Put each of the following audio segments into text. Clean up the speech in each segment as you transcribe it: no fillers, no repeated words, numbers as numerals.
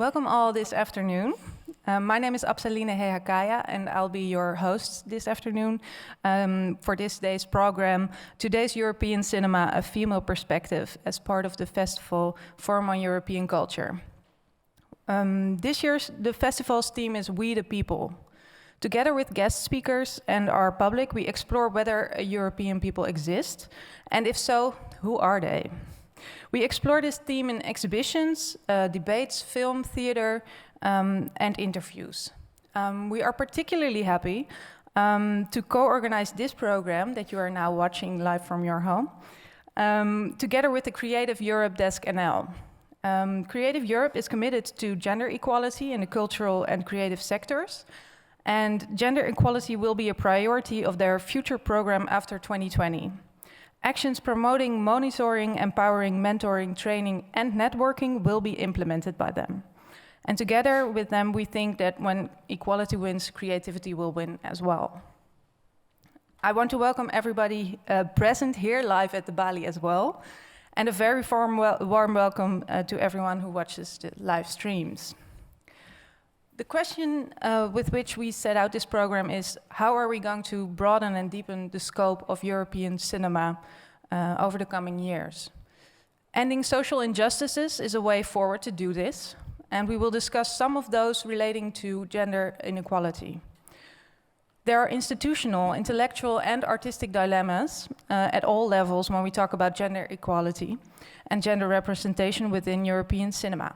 Welcome all this afternoon. My name is Absaline Hehakaya and I'll be your host this afternoon for this day's program, Today's European Cinema, a Female Perspective, as part of the festival Forum on European Culture. This year's the festival's theme is We the People. Together with guest speakers and our public, we explore whether European people exist, and if so, who are they? We explore this theme in exhibitions, debates, film, theater, and interviews. We are particularly happy to co-organize this program that you are now watching live from your home, together with the Creative Europe Desk NL. Creative Europe is committed to gender equality in the cultural and creative sectors, and gender equality will be a priority of their future program after 2020. Actions promoting, monitoring, empowering, mentoring, training, and networking will be implemented by them. And together with them, we think that when equality wins, creativity will win as well. I want to welcome everybody present here live at the Bali as well, and a very warm welcome to everyone who watches the live streams. The question with which we set out this program is, how are we going to broaden and deepen the scope of European cinema over the coming years? Ending social injustices is a way forward to do this, and we will discuss some of those relating to gender inequality. There are institutional, intellectual, and artistic dilemmas at all levels when we talk about gender equality and gender representation within European cinema.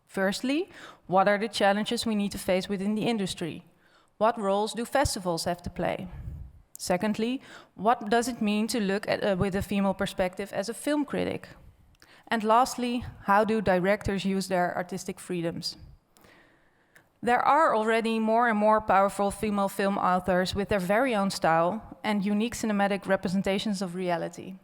Firstly, what are the challenges we need to face within the industry? What roles do festivals have to play? Secondly, what does it mean to look at with a female perspective as a film critic? And lastly, how do directors use their artistic freedoms? There are already more and more powerful female film authors with their very own style and unique cinematic representations of reality.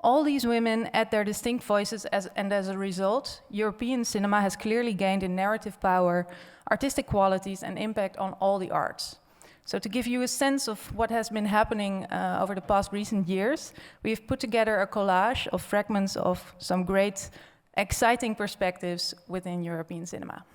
All these women add their distinct voices and as a result, European cinema has clearly gained in narrative power, artistic qualities, and impact on all the arts. So to give you a sense of what has been happening over the past recent years, we've put together a collage of fragments of some great, exciting perspectives within European cinema.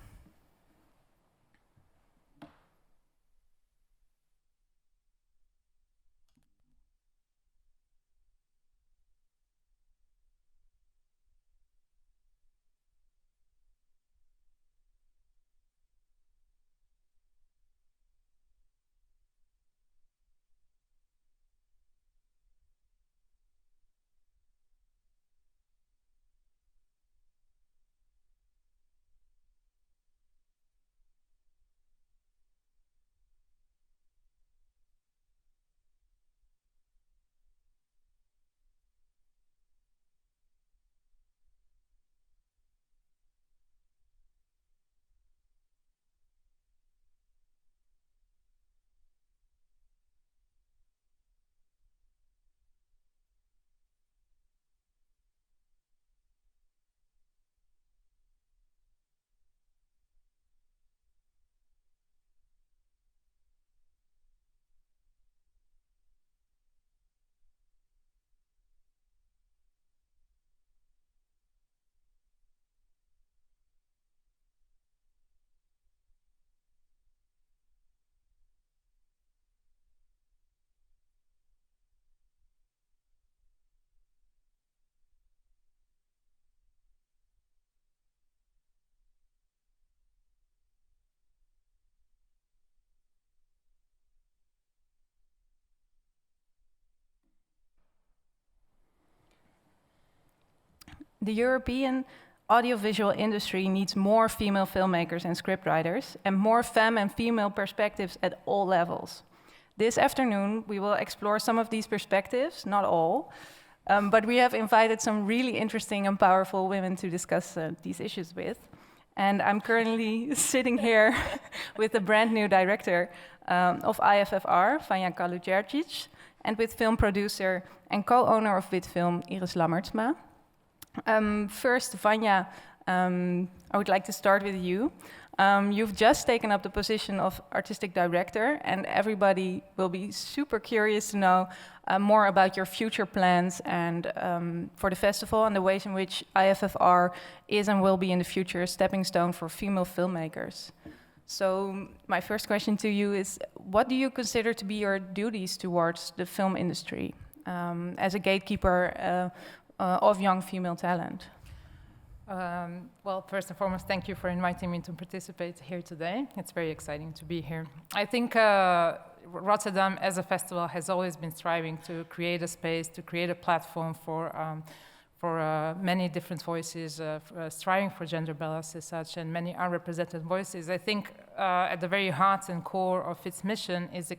The European audiovisual industry needs more female filmmakers and scriptwriters and more femme and female perspectives at all levels. This afternoon, we will explore some of these perspectives, not all, but we have invited some really interesting and powerful women to discuss these issues with. And I'm currently sitting here with the brand new director of IFFR Vanja Kaludjercic, and with film producer and co-owner of Witfilm, Iris Lammertsma. First, Vanja I would like to start with you. You've just taken up the position of artistic director, and everybody will be super curious to know more about your future plans and for the festival and the ways in which IFFR is and will be in the future a stepping stone for female filmmakers. So my first question to you is, what do you consider to be your duties towards the film industry as a gatekeeper of young female talent? Well, first and foremost, thank you for inviting me to participate here today. It's very exciting to be here. I think Rotterdam as a festival has always been striving to create a space, to create a platform for many different voices, striving for gender balance as such, and many unrepresented voices. I think at the very heart and core of its mission is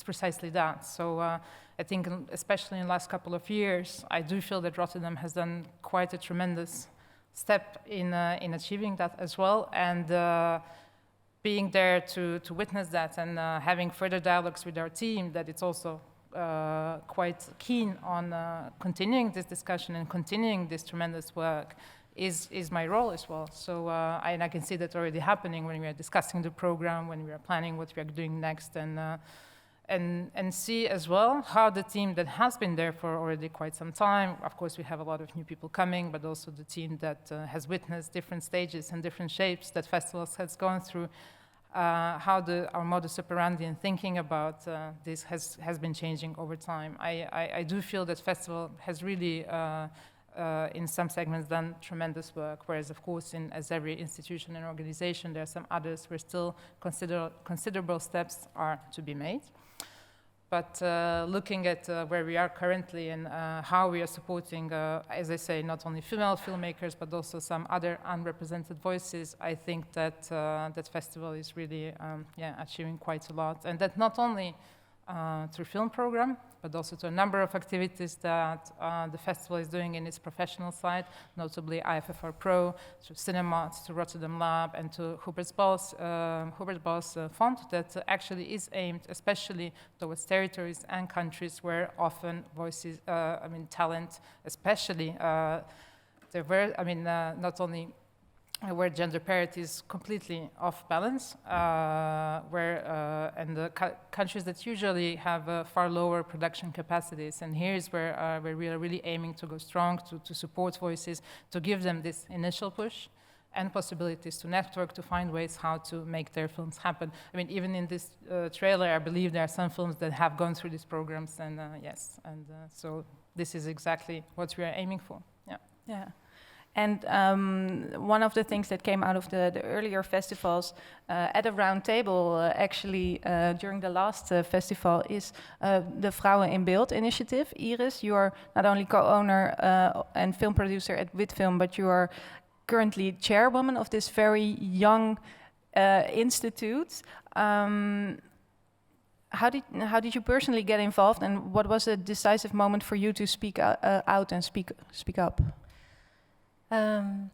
precisely that. So I think, especially in the last couple of years, I do feel that Rotterdam has done quite a tremendous step in achieving that as well, and being there to witness that and having further dialogues with our team, that it's also quite keen on continuing this discussion and continuing this tremendous work is my role as well. So I can see that already happening when we are discussing the program, when we are planning what we are doing next, and see as well how the team that has been there for already quite some time, of course we have a lot of new people coming, but also the team that has witnessed different stages and different shapes that festivals has gone through, how our modus operandi and thinking about this has been changing over time. I do feel that festival has really in some segments done tremendous work, whereas of course as every institution and organization there are some others where still considerable steps are to be made. But looking at where we are currently and how we are supporting, as I say, not only female filmmakers, but also some other unrepresented voices, I think that that festival is really achieving quite a lot. And that not only through film program, but also to a number of activities that the festival is doing in its professional side, notably IFFR Pro, to cinema, to Rotterdam Lab, and to Hubert Bos Fund, that actually is aimed especially towards territories and countries where often voices, talent, especially not only where gender parity is completely off balance, and the countries that usually have far lower production capacities. And here is where we are really aiming to go strong, to support voices, to give them this initial push and possibilities to network, to find ways how to make their films happen. I mean, even in this trailer, I believe there are some films that have gone through these programs, and so this is exactly what we are aiming for. Yeah. And one of the things that came out of the earlier festivals at a round table, actually, during the last festival, is the Vrouwen in Beeld initiative. Iris, you are not only co-owner and film producer at Witfilm, but you are currently chairwoman of this very young institute. How did you personally get involved, and what was a decisive moment for you to speak out and speak up?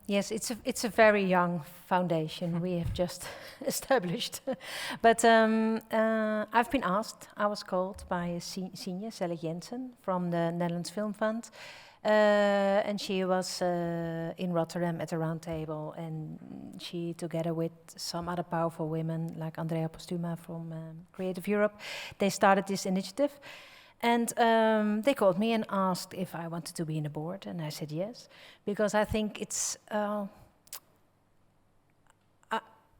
Yes, it's a very young foundation we have just established. But I've been asked, I was called by a senior, Sally Jensen, from the Netherlands Film Fund. And she was in Rotterdam at a round table, and she, together with some other powerful women like Andrea Postuma from Creative Europe, they started this initiative. And they called me and asked if I wanted to be in the board, and I said yes, because I think it's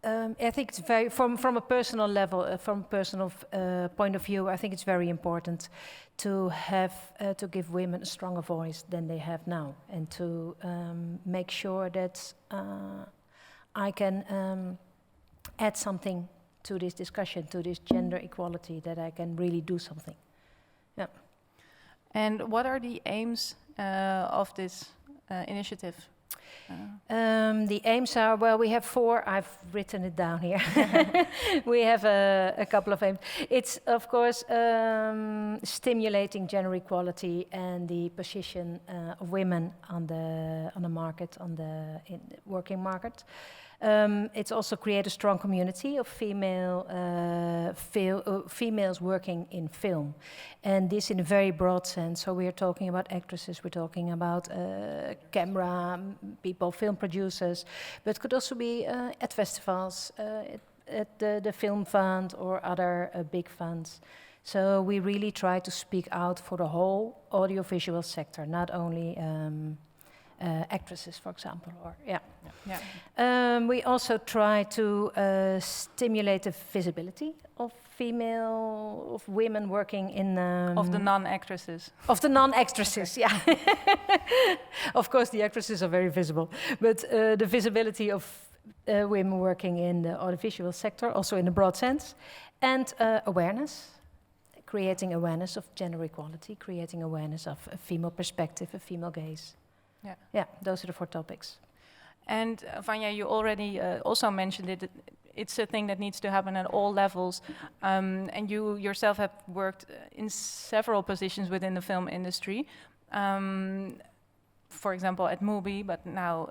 I think it's very, from a personal level, from a personal point of view, I think it's very important to have to give women a stronger voice than they have now, and to make sure that I can add something to this discussion, to this gender equality, that I can really do something. Yeah. And what are the aims of this initiative? The aims are, well, we have 4. I've written it down here. We have a couple of aims. It's, of course, stimulating gender equality and the position of women on the market, on the working market. It's also create a strong community of females working in film, and this in a very broad sense. So we are talking about actresses, we're talking about camera people, film producers, but it could also be at festivals, at the film fund or other big funds. So we really try to speak out for the whole audiovisual sector, not only actresses, for example, or we also try to stimulate the visibility of women working in of the non-actresses. Of the non-actresses, yeah. Of course, the actresses are very visible, but the visibility of women working in the audiovisual sector, also in a broad sense, and awareness. Creating awareness of gender equality, creating awareness of a female perspective, a female gaze. Yeah, those are the 4 topics. And Vanja, you already also mentioned it. It's a thing that needs to happen at all levels. And you yourself have worked in several positions within the film industry. For example, at MUBI, but now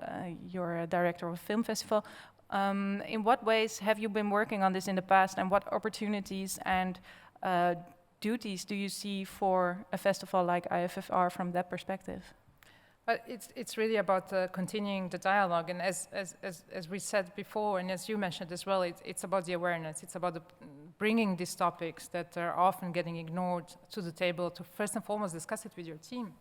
you're a director of a film festival. In what ways have you been working on this in the past, and what opportunities and duties do you see for a festival like IFFR from that perspective? But it's really about continuing the dialogue, and as we said before, and as you mentioned as well, it's about the awareness. It's about bringing these topics that are often getting ignored to the table to first and foremost discuss it with your team.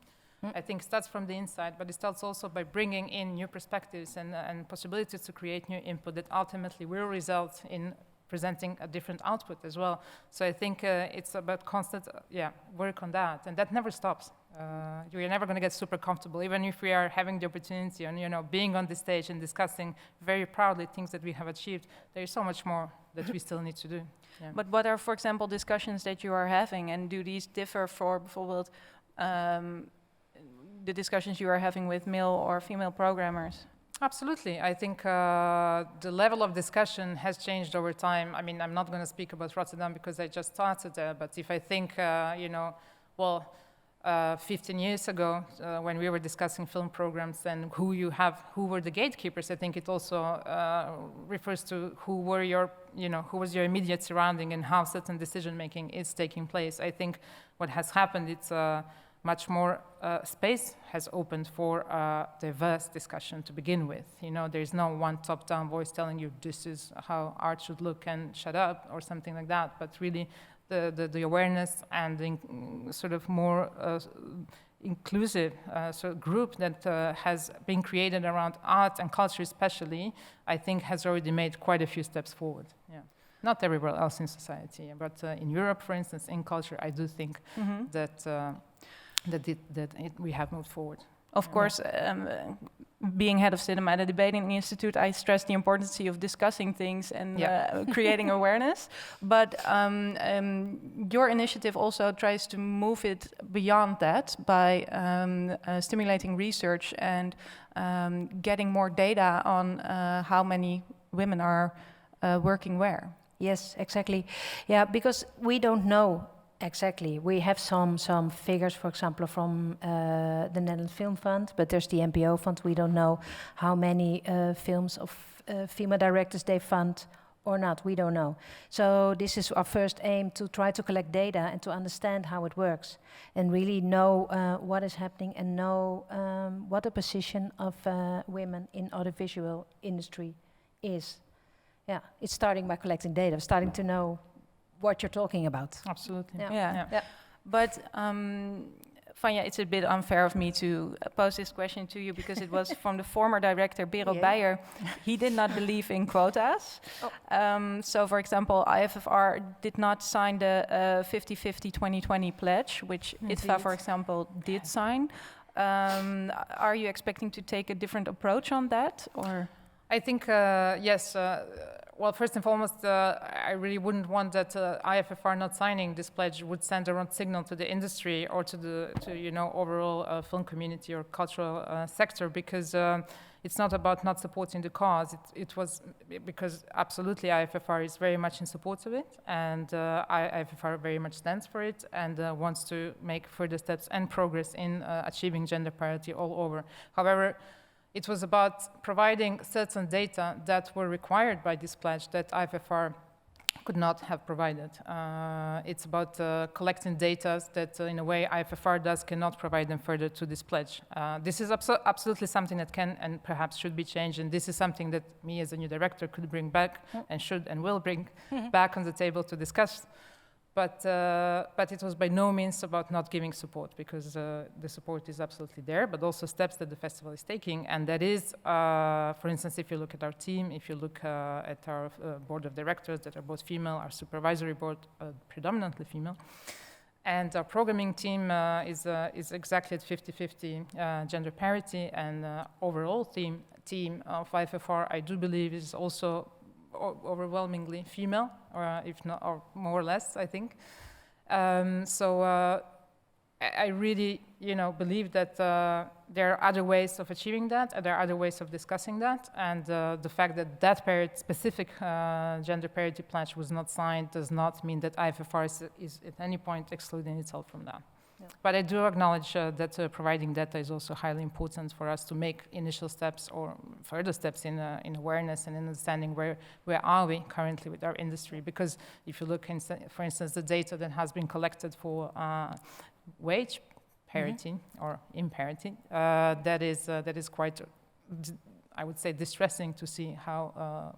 I think it starts from the inside, but it starts also by bringing in new perspectives and possibilities to create new input that ultimately will result in presenting a different output as well. So I think it's about constant work on that, and that never stops. You're never going to get super comfortable, even if we are having the opportunity and being on the stage and discussing very proudly things that we have achieved. There is so much more that we still need to do. Yeah. But what are, for example, discussions that you are having, and do these differ for bijvoorbeeld the discussions you are having with male or female programmers? Absolutely. I think the level of discussion has changed over time. I mean, I'm not going to speak about Rotterdam because I just started there, but if I think, 15 years ago, when we were discussing film programs and who were the gatekeepers, I think it also refers to who was your immediate surrounding and how certain decision making is taking place. I think what has happened, it's much more space has opened for diverse discussion to begin with. There's no one top-down voice telling you this is how art should look and shut up or something like that, but really the awareness and the sort of more inclusive sort of group that has been created around art and culture especially, I think has already made quite a few steps forward. Yeah. Not everywhere else in society, but in Europe, for instance, in culture, I do think that we have moved forward. Of course, being head of cinema at a debating institute, I stress the importance of discussing things and creating awareness. But your initiative also tries to move it beyond that by stimulating research and getting more data on how many women are working where. Yes, exactly. Yeah, because we don't know exactly. We have some figures, for example, from the Netherlands Film Fund, but there's the NPO fund. We don't know how many films of female directors they fund or not. We don't know. So this is our first aim, to try to collect data and to understand how it works and really know what is happening and know what the position of women in audiovisual industry is. Yeah, it's starting by collecting data, starting to know what you're talking about. Absolutely. Yeah. But Vanja, it's a bit unfair of me to pose this question to you because it was from the former director, Bero Beyer. He did not believe in quotas. So, for example, IFFR did not sign the 50-50 2020 pledge, which ITFA, for example, did sign. Are you expecting to take a different approach on that, or? I think, yes. Well, first and foremost, I really wouldn't want that IFFR not signing this pledge would send a wrong signal to the industry or to the overall film community or cultural sector, because it's not about not supporting the cause. It was because absolutely IFFR is very much in support of it, and IFFR very much stands for it and wants to make further steps and progress in achieving gender parity all over. However, it was about providing certain data that were required by this pledge that IFFR could not have provided. It's about collecting data that, in a way, IFFR cannot provide them further to this pledge. This is absolutely something that can and perhaps should be changed, and this is something that me as a new director could bring back and should and will bring back on the table to discuss. But it was by no means about not giving support, because the support is absolutely there, but also steps that the festival is taking. And that is, for instance, if you look at our team, if you look at our board of directors that are both female, our supervisory board predominantly female, and our programming team is exactly at 50-50 gender parity, and overall team of IFFR, I do believe, is also overwhelmingly female, or if not, or more or less, I think. So I really, believe that there are other ways of achieving that, and there are other ways of discussing that, and the fact that that specific gender parity pledge was not signed does not mean that IFFR is at any point excluding itself from that. Yeah. But I do acknowledge that providing data is also highly important for us to make initial steps or further steps in awareness and in understanding where are we currently with our industry. Because if you look, for instance, the data that has been collected for wage parity or imparity, that is quite, I would say, distressing to see how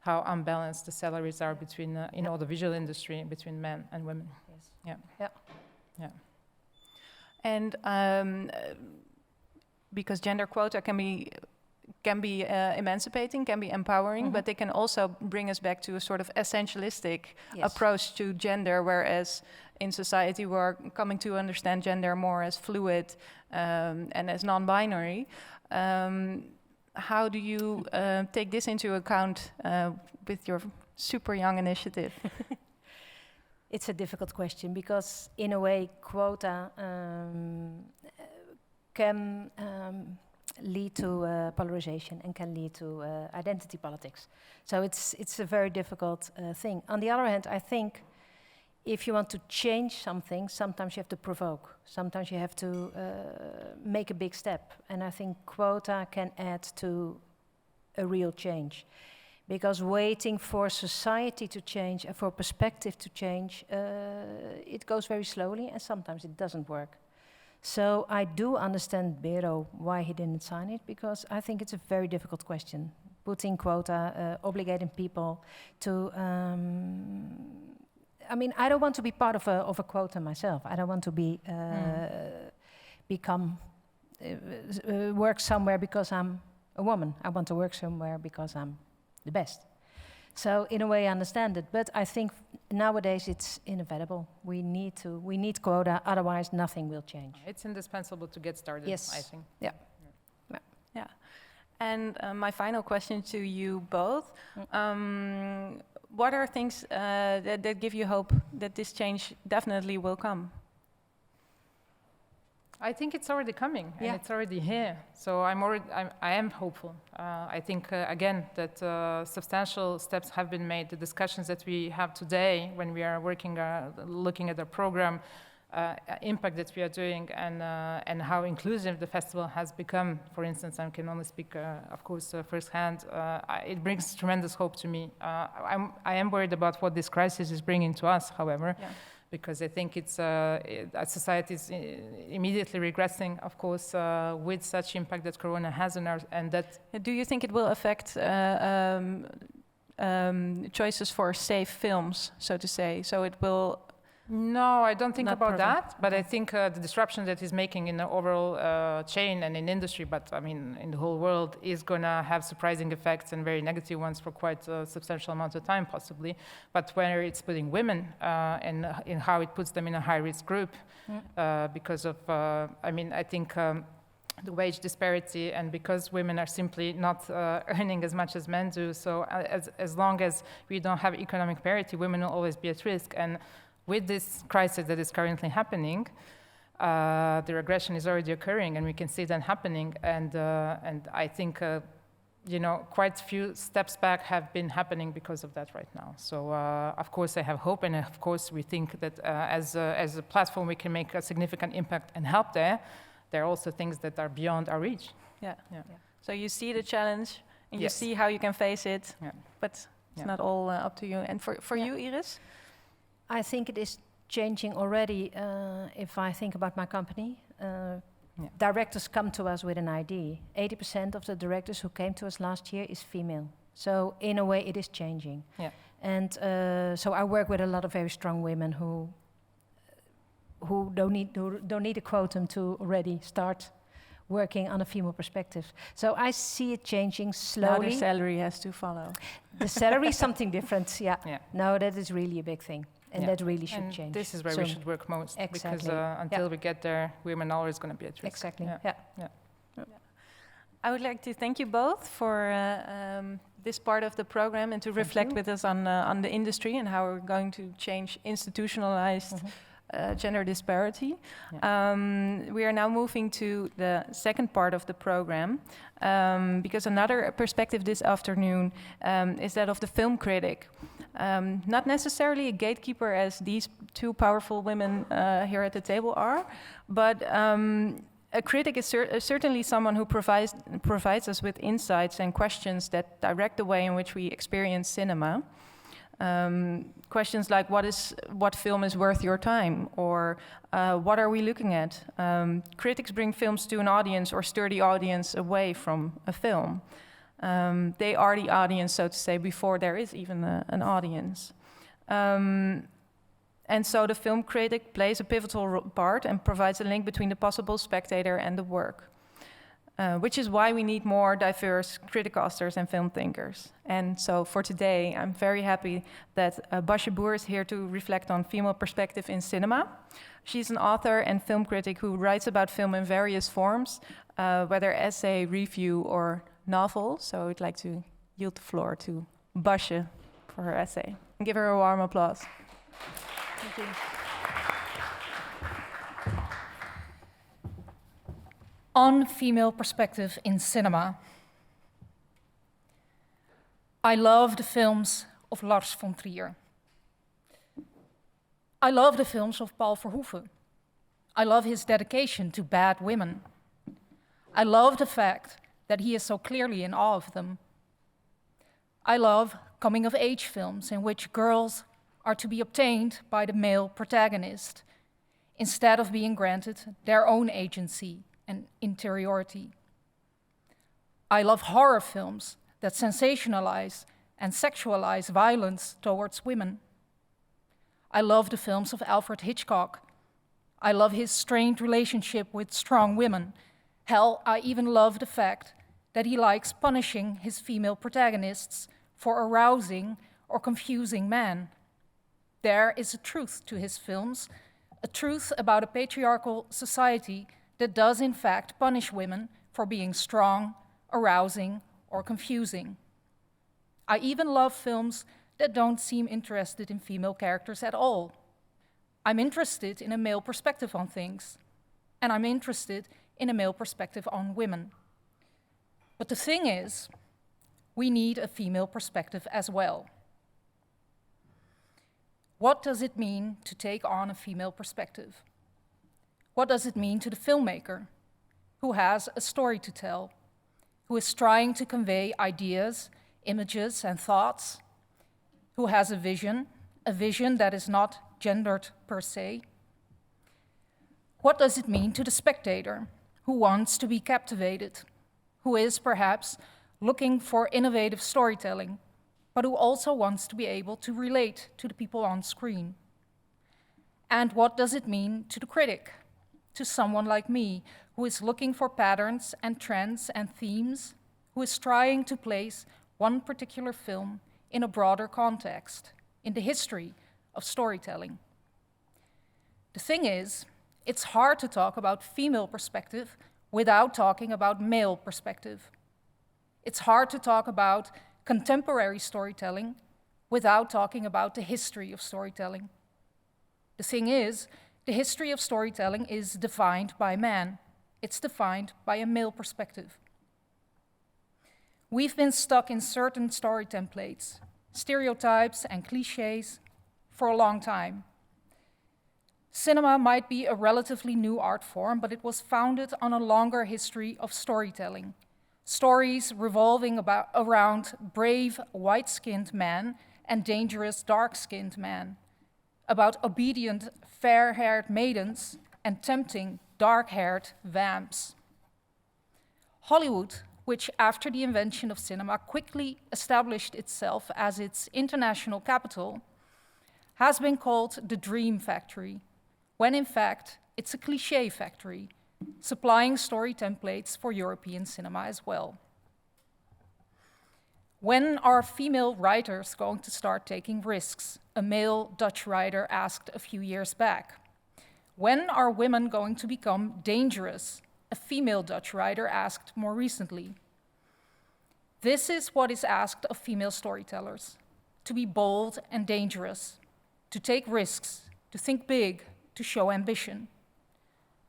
unbalanced the salaries are between in the visual industry between men and women. Yes. Yeah. Yeah. Yeah. And because gender quota can be emancipating, can be empowering, but they can also bring us back to a sort of essentialistic approach to gender, whereas in society we're coming to understand gender more as fluid and as non-binary. How do you take this into account with your super young initiative? It's a difficult question because, in a way, quota can lead to polarization and can lead to identity politics. So it's a very difficult thing. On the other hand, I think if you want to change something, sometimes you have to provoke. Sometimes you have to make a big step. And I think quota can add to a real change. Because waiting for society to change and for perspective to change, it goes very slowly and sometimes it doesn't work. So I do understand Bero why he didn't sign it, because I think it's a very difficult question. Putting quota, obligating people to... I mean, I don't want to be part of a quota myself. I don't want to be work somewhere because I'm a woman. I want to work somewhere because I'm the best. So in a way I understand it, but I think nowadays it's inevitable. We need quota, otherwise nothing will change. It's indispensable to get started, yes. I think. Yeah. Yeah. And my final question to you both. What are things that give you hope that this change definitely will come? I think it's already coming, and it's already here. So I am hopeful. I think, again, that substantial steps have been made. The discussions that we have today when we are working, looking at the program, impact that we are doing, and how inclusive the festival has become. For instance, I can only speak, of course, firsthand. It brings tremendous hope to me. I am worried about what this crisis is bringing to us, however. Yeah. Because I think it's society is immediately regressing, of course, with such impact that Corona has on our, and that. Do you think it will affect choices for safe films, so to say? So it will. No, I don't think about that, but I think the disruption that is making in the overall chain and in industry, but I mean in the whole world, is going to have surprising effects and very negative ones for quite a substantial amount of time, possibly. But where it's putting women and in how it puts them in a high-risk group because of, I mean, I think the wage disparity, and because women are simply not earning as much as men do. So as long as we don't have economic parity, women will always be at risk. And with this crisis that is currently happening, the regression is already occurring, and we can see that happening. And I think, quite a few steps back have been happening because of that right now. So, of course, I have hope, and of course, we think that as a platform, we can make a significant impact and help there. There are also things that are beyond our reach. Yeah. Yeah. So you see the challenge and you Yes. see how you can face it, Yeah. but it's Yeah. not all up to you. And for you, Iris? I think it is changing already. If I think about my company, directors come to us with an idea. 80% of the directors who came to us last year is female. So in a way, it is changing. Yeah. And so I work with a lot of very strong women who don't need a quotum to already start working on a female perspective. So I see it changing slowly. Now the salary has to follow. The salary is something different, yeah. Yeah. No, that is really a big thing. And that really should and change. this is where we should work most. Exactly. Because until we get there, women are always going to be at risk. Exactly, Yeah. I would like to thank you both for this part of the program and to reflect with us on the industry and how we're going to change institutionalized gender disparity. We are now moving to the second part of the program because another perspective this afternoon is that of the film critic. Not necessarily a gatekeeper as these two powerful women here at the table are, but a critic is certainly someone who provides us with insights and questions that direct the way in which we experience cinema. Questions like what film is worth your time, or what are we looking at? Critics bring films to an audience or steer the audience away from a film. They are the audience, so to say, before there is even an audience. And so the film critic plays a pivotal part and provides a link between the possible spectator and the work. Which is why we need more diverse criticasters and film thinkers. And so for today, I'm very happy that Basje Boer is here to reflect on female perspective in cinema. She's an author and film critic who writes about film in various forms, whether essay, review, or novel. So I'd like to yield the floor to Basje for her essay. And give her a warm applause. Thank you. On female perspective in cinema. I love the films of Lars von Trier. I love the films of Paul Verhoeven. I love his dedication to bad women. I love the fact that he is so clearly in awe of them. I love coming-of-age films in which girls are to be obtained by the male protagonist instead of being granted their own agency and interiority. I love horror films that sensationalize and sexualize violence towards women. I love the films of Alfred Hitchcock. I love his strained relationship with strong women. Hell, I even love the fact that he likes punishing his female protagonists for arousing or confusing men. There is a truth to his films, a truth about a patriarchal society that does in fact punish women for being strong, arousing, or confusing. I even love films that don't seem interested in female characters at all. I'm interested in a male perspective on things, and I'm interested in a male perspective on women. But the thing is, we need a female perspective as well. What does it mean to take on a female perspective? What does it mean to the filmmaker who has a story to tell, who is trying to convey ideas, images, and thoughts, who has a vision that is not gendered per se? What does it mean to the spectator who wants to be captivated, who is perhaps looking for innovative storytelling, but who also wants to be able to relate to the people on screen? And what does it mean to the critic, to someone like me, who is looking for patterns and trends and themes, who is trying to place one particular film in a broader context, in the history of storytelling? The thing is, it's hard to talk about female perspective without talking about male perspective. It's hard to talk about contemporary storytelling without talking about the history of storytelling. The thing is, the history of storytelling is defined by man. It's defined by a male perspective. We've been stuck in certain story templates, stereotypes and cliches for a long time. Cinema might be a relatively new art form, but it was founded on a longer history of storytelling. Stories revolving around brave, white-skinned men and dangerous, dark-skinned men, about obedient, fair-haired maidens and tempting, dark-haired vamps. Hollywood, which after the invention of cinema quickly established itself as its international capital, has been called the Dream Factory, when in fact it's a cliché factory, supplying story templates for European cinema as well. When are female writers going to start taking risks? A male Dutch writer asked a few years back. When are women going to become dangerous? A female Dutch writer asked more recently. This is what is asked of female storytellers: to be bold and dangerous, to take risks, to think big, to show ambition.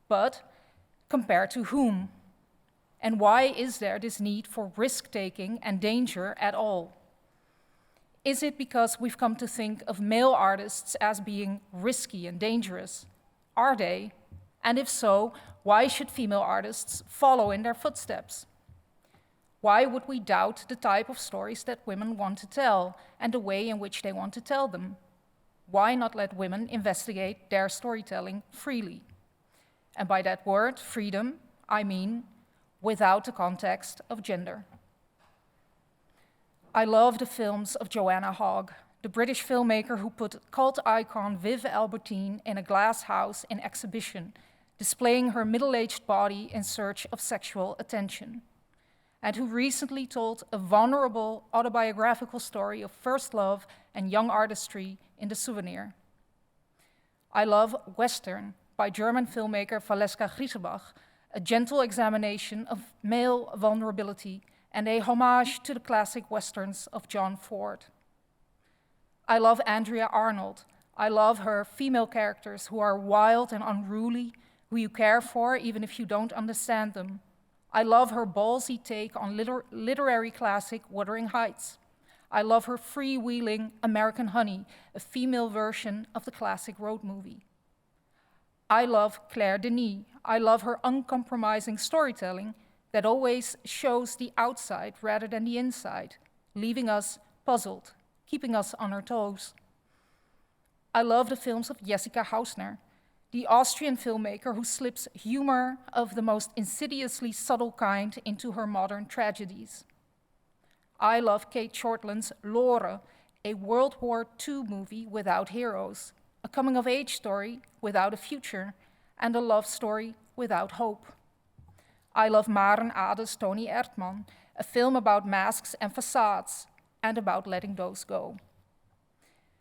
But compared to whom? And why is there this need for risk-taking and danger at all? Is it because we've come to think of male artists as being risky and dangerous? Are they? And if so, why should female artists follow in their footsteps? Why would we doubt the type of stories that women want to tell and the way in which they want to tell them? Why not let women investigate their storytelling freely? And by that word, freedom, I mean without the context of gender. I love the films of Joanna Hogg, the British filmmaker who put cult icon Viv Albertine in a glass house in exhibition, displaying her middle-aged body in search of sexual attention, and who recently told a vulnerable autobiographical story of first love and young artistry in The Souvenir. I love Western by German filmmaker Valeska Griesebach, a gentle examination of male vulnerability and a homage to the classic westerns of John Ford. I love Andrea Arnold. I love her female characters who are wild and unruly, who you care for even if you don't understand them. I love her ballsy take on literary classic Wuthering Heights. I love her freewheeling American Honey, a female version of the classic road movie. I love Claire Denis. I love her uncompromising storytelling that always shows the outside rather than the inside, leaving us puzzled, keeping us on our toes. I love the films of Jessica Hausner, the Austrian filmmaker who slips humor of the most insidiously subtle kind into her modern tragedies. I love Kate Shortland's Lore, a World War II movie without heroes, a coming-of-age story without a future, and a love story without hope. I love Maren Ade's Tony Erdmann, a film about masks and facades, and about letting those go.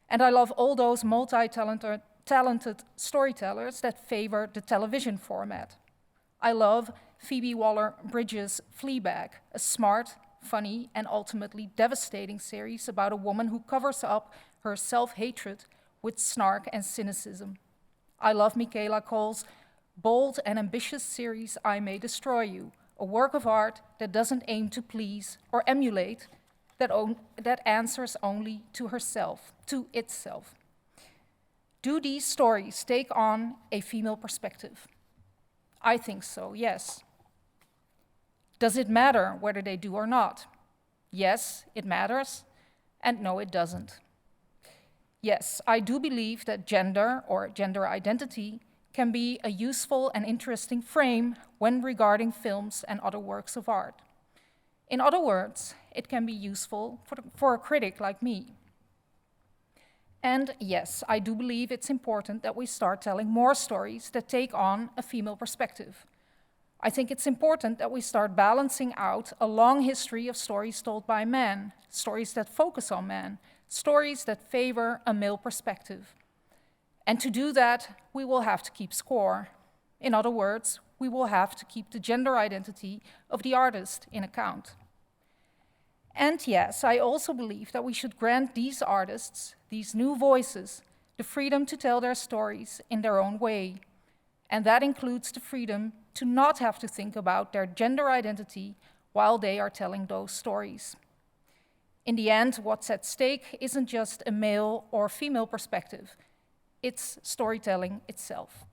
And I love all those multi-talented storytellers that favor the television format. I love Phoebe Waller-Bridge's Fleabag, a smart, funny, and ultimately devastating series about a woman who covers up her self-hatred with snark and cynicism. I love Michaela Cole's bold and ambitious series I May Destroy You, a work of art that doesn't aim to please or emulate, that answers only to herself, to itself. Do these stories take on a female perspective? I think so, yes. Does it matter whether they do or not? Yes, it matters, and no, it doesn't. Yes, I do believe that gender or gender identity can be a useful and interesting frame when regarding films and other works of art. In other words, it can be useful for a critic like me. And yes, I do believe it's important that we start telling more stories that take on a female perspective. I think it's important that we start balancing out a long history of stories told by men, stories that focus on men, stories that favor a male perspective. And to do that, we will have to keep score. In other words, we will have to keep the gender identity of the artist in account. And yes, I also believe that we should grant these artists, these new voices, the freedom to tell their stories in their own way. And that includes the freedom to not have to think about their gender identity while they are telling those stories. In the end, what's at stake isn't just a male or female perspective. it's storytelling itself.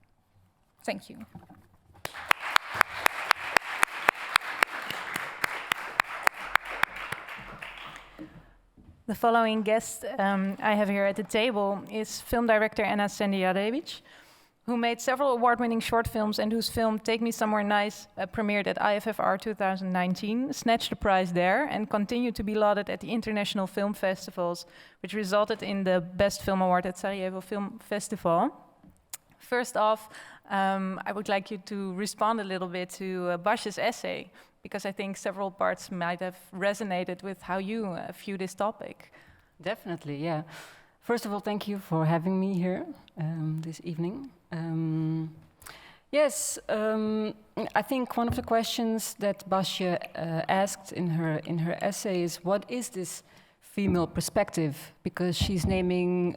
Thank you. The following guest I have here at the table is film director Ena Sendijarević, who made several award-winning short films and whose film Take Me Somewhere Nice premiered at IFFR 2019, snatched the prize there, and continued to be lauded at the international film festivals, which resulted in the Best Film Award at Sarajevo Film Festival. First off, I would like you to respond a little bit to Basje's essay, because I think several parts might have resonated with how you view this topic. Definitely, yeah. First of all, thank you for having me here this evening. Yes, I think one of the questions that Basje asked in her essay is, what is this female perspective? Because she's naming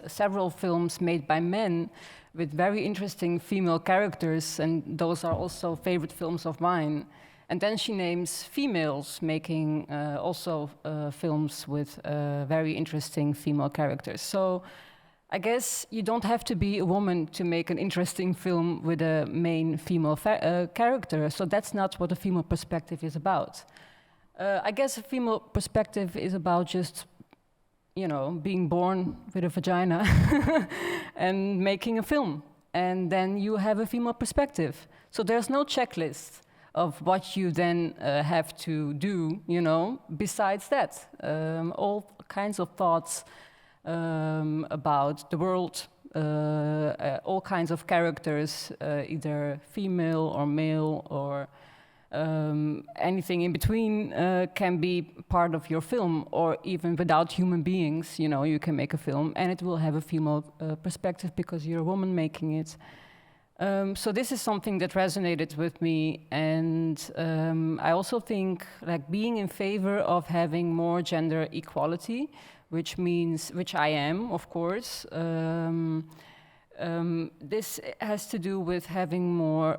several films made by men with very interesting female characters, and those are also favorite films of mine. And then she names females making also films with very interesting female characters. So I guess you don't have to be a woman to make an interesting film with a main female character. So that's not what a female perspective is about. I guess a female perspective is about just, you know, being born with a vagina and making a film. And then you have a female perspective. So there's no checklist of what you then have to do, you know, besides that. All kinds of thoughts about the world, all kinds of characters, either female or male or anything in between can be part of your film, or even without human beings, you know, you can make a film and it will have a female perspective because you're a woman making it. So this is something that resonated with me, and I also think like being in favor of having more gender equality, which I am, of course. This has to do with having more,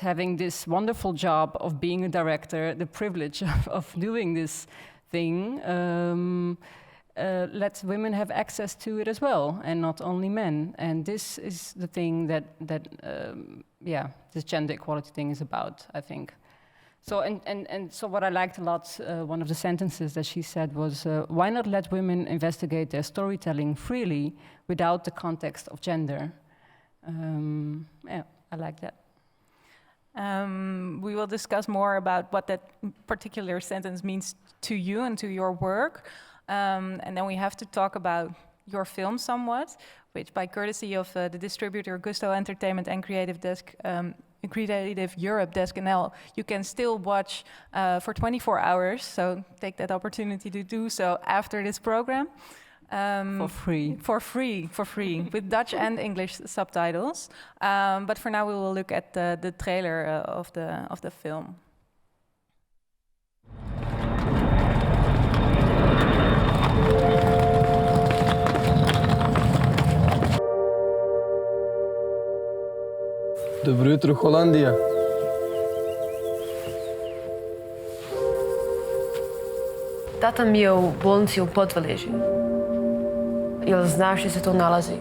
having this wonderful job of being a director, the privilege of doing this thing. Let women have access to it as well, and not only men. And this is the thing that this gender equality thing is about, I think. So and so what I liked a lot, one of the sentences that she said was, why not let women investigate their storytelling freely without the context of gender? I like that. We will discuss more about what that particular sentence means to you and to your work. And then we have to talk about your film somewhat, which by courtesy of the distributor Gusto Entertainment and Creative Desk, Creative Europe Desk NL, you can still watch for 24 hours. So take that opportunity to do so after this program. For free. For free, with Dutch and English subtitles. But for now, we will look at the trailer of the film. Dobro jutro, Holandija. Tata mi je u bolnici u Podvaleži. Jel znaš gdje se to nalazi?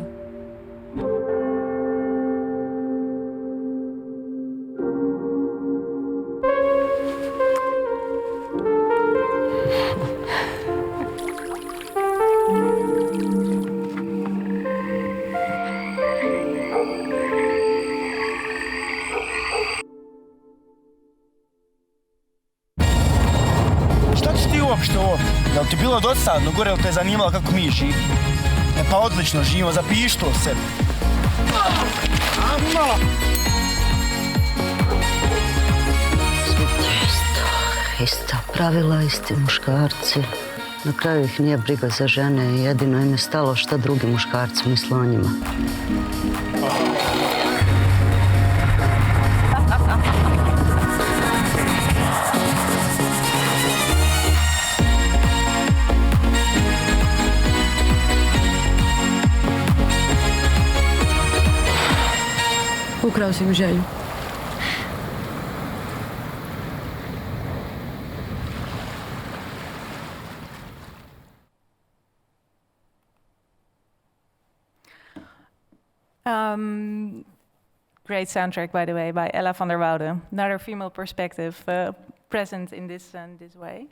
Jel ti bilo dosadno gore, jel te zanimalo kako mi živimo? Pa odlično živimo, zapiši to sebi. Svi ista pravila, isti muškarci. Na kraju ih nije briga za žene, jedino im je stalo šta drugi muškarci misle o njima. Ukrao si mi želju. Great soundtrack, by the way, by Ella van der Woude. Another female perspective present in this way.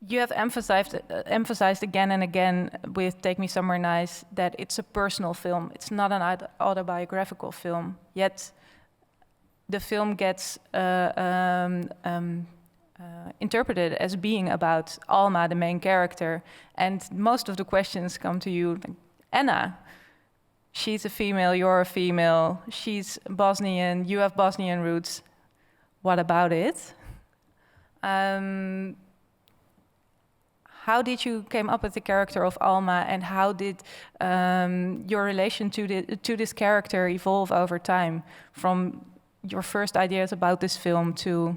You have emphasized again and again with Take Me Somewhere Nice that it's a personal film. It's not an autobiographical film. Yet the film gets interpreted as being about Alma, the main character. And most of the questions come to you. Ena, she's a female, you're a female. She's Bosnian, you have Bosnian roots. What about it? How did you came up with the character of Alma, and how did your relation to this character evolve over time, from your first ideas about this film to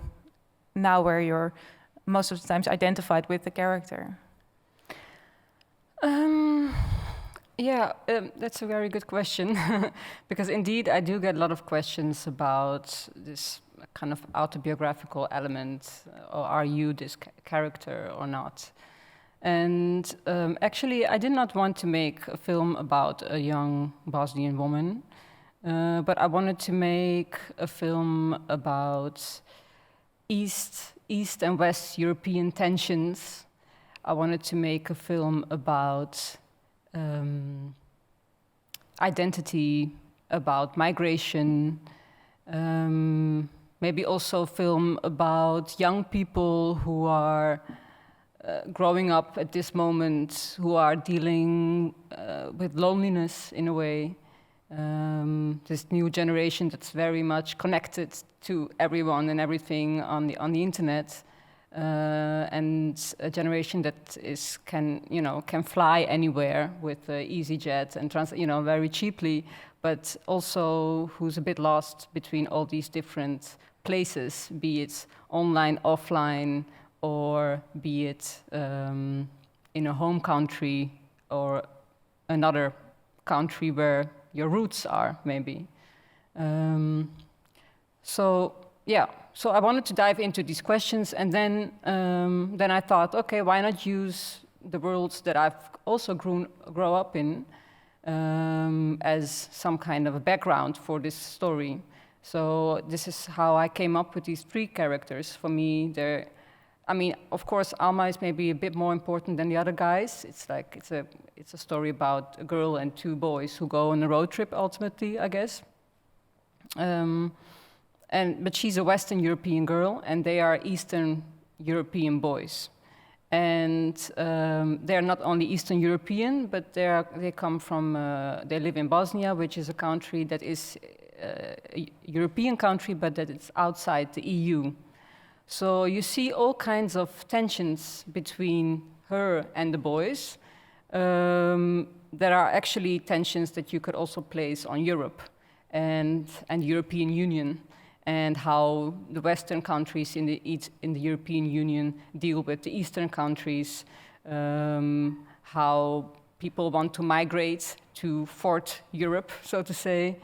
now where you're most of the times identified with the character? That's a very good question, because indeed I do get a lot of questions about this kind of autobiographical element, or are you this character or not? And actually, I did not want to make a film about a young Bosnian woman, but I wanted to make a film about East and West European tensions. I wanted to make a film about identity, about migration, maybe also a film about young people who are growing up at this moment, who are dealing with loneliness in a way. This new generation that's very much connected to everyone and everything on the internet, and a generation that can fly anywhere with EasyJet and very cheaply, but also who's a bit lost between all these different places, be it online, offline, or be it in a home country or another country where your roots are, maybe. So I wanted to dive into these questions, and then I thought, okay, why not use the worlds that I've also grow up in as some kind of a background for this story. So this is how I came up with these three characters. For me, of course, Alma is maybe a bit more important than the other guys. It's a story about a girl and two boys who go on a road trip ultimately, I guess. But she's a Western European girl, and they are Eastern European boys. And they're not only Eastern European, but they come from, they live in Bosnia, which is a country that is a European country, but that it's outside the EU. So you see all kinds of tensions between her and the boys. There are actually tensions that you could also place on Europe and the European Union, and how the Western countries in the European Union deal with the Eastern countries, how people want to migrate to Fourth Europe, so to say.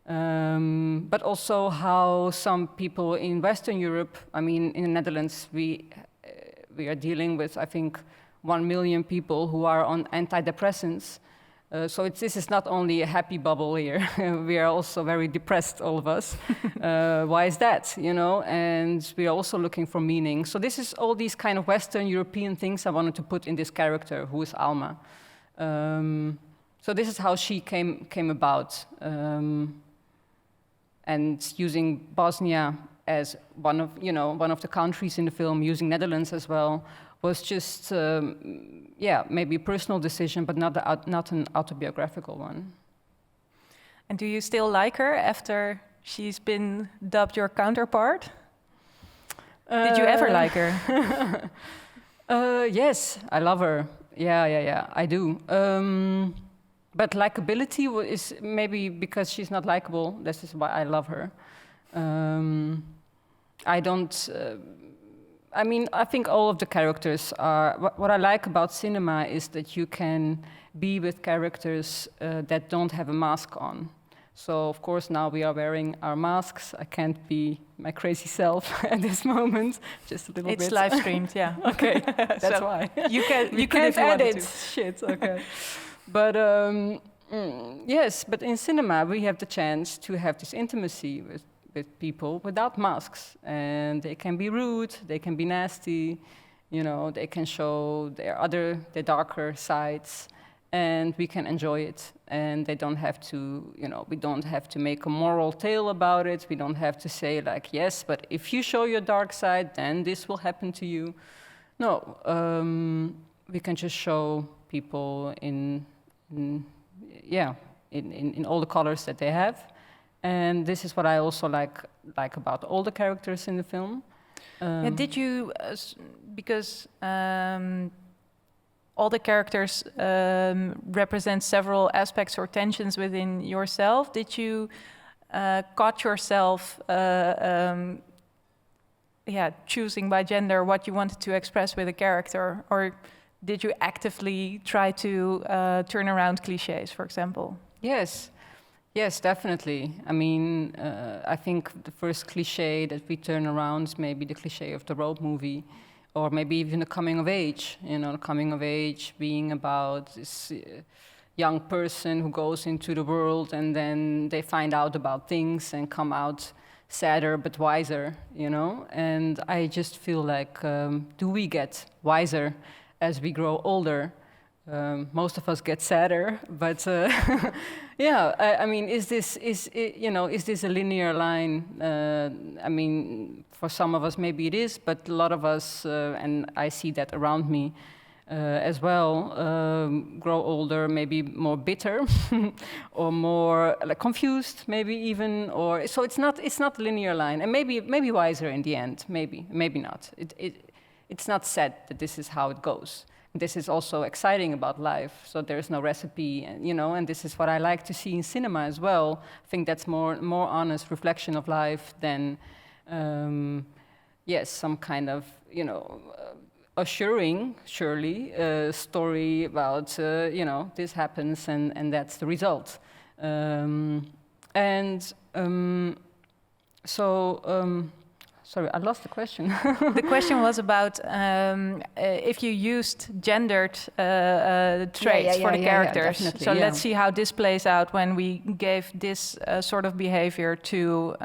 But also how some people in Western Europe, in the Netherlands, we are dealing with, I think, 1 million people who are on antidepressants. So this is not only a happy bubble here. We are also very depressed, all of us. Why is that, And we are also looking for meaning. So this is all these kind of Western European things I wanted to put in this character, who is Alma. So this is how she came about. And using Bosnia as one of the countries in the film, using Netherlands as well, was just maybe a personal decision, but not an autobiographical one. And do you still like her after she's been dubbed your counterpart? Did you ever like her? Yes, I love her. Yeah, I do. But likability is maybe because she's not likable. This is why I love her. I think all of the characters are... What I like about cinema is that you can be with characters that don't have a mask on. So, of course, now we are wearing our masks. I can't be my crazy self at this moment, just a little bit. It's live streamed, yeah. Okay, that's why. You can't edit. Shit, okay. But Yes, but in cinema we have the chance to have this intimacy with people without masks, and they can be rude, they can be nasty, you know, they can show their darker sides, and we can enjoy it. And they don't have to, you know, we don't have to make a moral tale about it. We don't have to say like, yes, but if you show your dark side, then this will happen to you. No, we can just show people in all the colors that they have. And this is what I also like about all the characters in the film. Did you, because all the characters represent several aspects or tensions within yourself, did you caught yourself choosing by gender what you wanted to express with a character, or did you actively try to turn around cliches, for example? Yes, definitely. I mean, I think the first cliche that we turn around is maybe the cliche of the road movie, or maybe even the coming of age. You know, the coming of age being about this young person who goes into the world and then they find out about things and come out sadder but wiser, you know? And I just feel like, do we get wiser as we grow older? Most of us get sadder, but I mean, is this a linear line? I mean, for some of us maybe it is, but a lot of us, and I see that around me as well, grow older, maybe more bitter, or more like confused, maybe even, or so it's not a linear line, and maybe wiser in the end, maybe not. It's not said that this is how it goes. This is also exciting about life, so there's no recipe, you know, and this is what I like to see in cinema as well. I think that's more honest reflection of life than, some kind of, you know, assuring, surely, story about, this happens and that's the result. Sorry, I lost the question. The question was about if you used gendered traits for the characters. So let's see how this plays out when we gave this sort of behavior to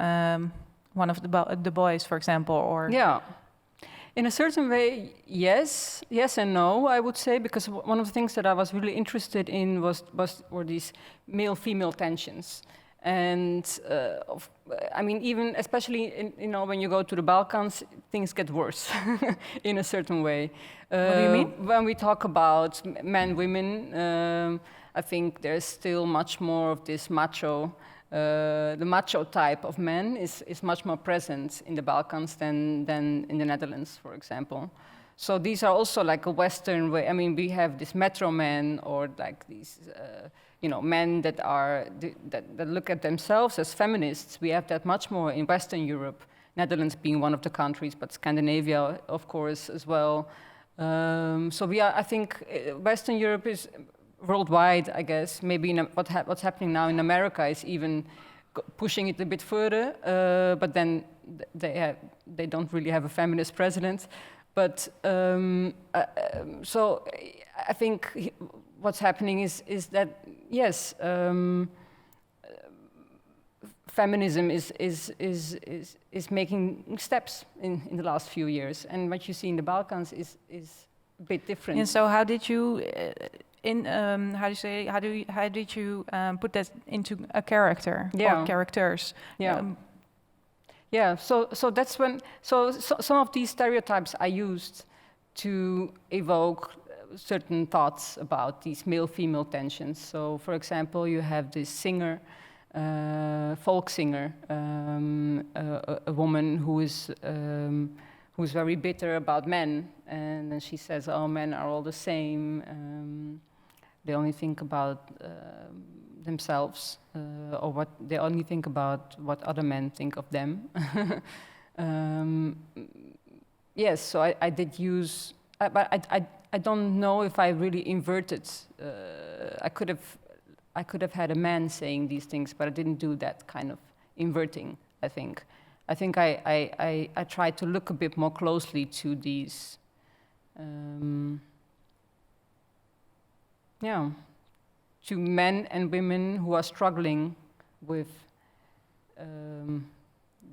one of the boys, for example, or... Yeah. In a certain way, yes and no, I would say, because one of the things that I was really interested in were these male-female tensions. And I mean, even especially when you go to the Balkans, things get worse in a certain way. What do you mean? When we talk about men, women, I think there's still much more of this macho. The macho type of men is much more present in the Balkans than in the Netherlands, for example. So these are also like a Western way. I mean, we have this metro men, or like these. Men that look at themselves as feminists. We have that much more in Western Europe, Netherlands being one of the countries, but Scandinavia, of course, as well. I think Western Europe is worldwide, I guess. Maybe what's happening now in America is even pushing it a bit further, but then they don't really have a feminist president. But so I think what's happening is that, yes, feminism is making steps in the last few years, and what you see in the Balkans is a bit different. And so, how did you how did you put that into a character or characters? So that's when some of these stereotypes I used to evoke certain thoughts about these male-female tensions. So, for example, you have this singer, folk singer, a woman who is very bitter about men, and then she says, "Oh, men are all the same. They only think about themselves, or they only think about what other men think of them." Yes, so I did use, but I don't know if I really inverted. I could have had a man saying these things, but I didn't do that kind of inverting. I think I tried to look a bit more closely to these. to men and women who are struggling with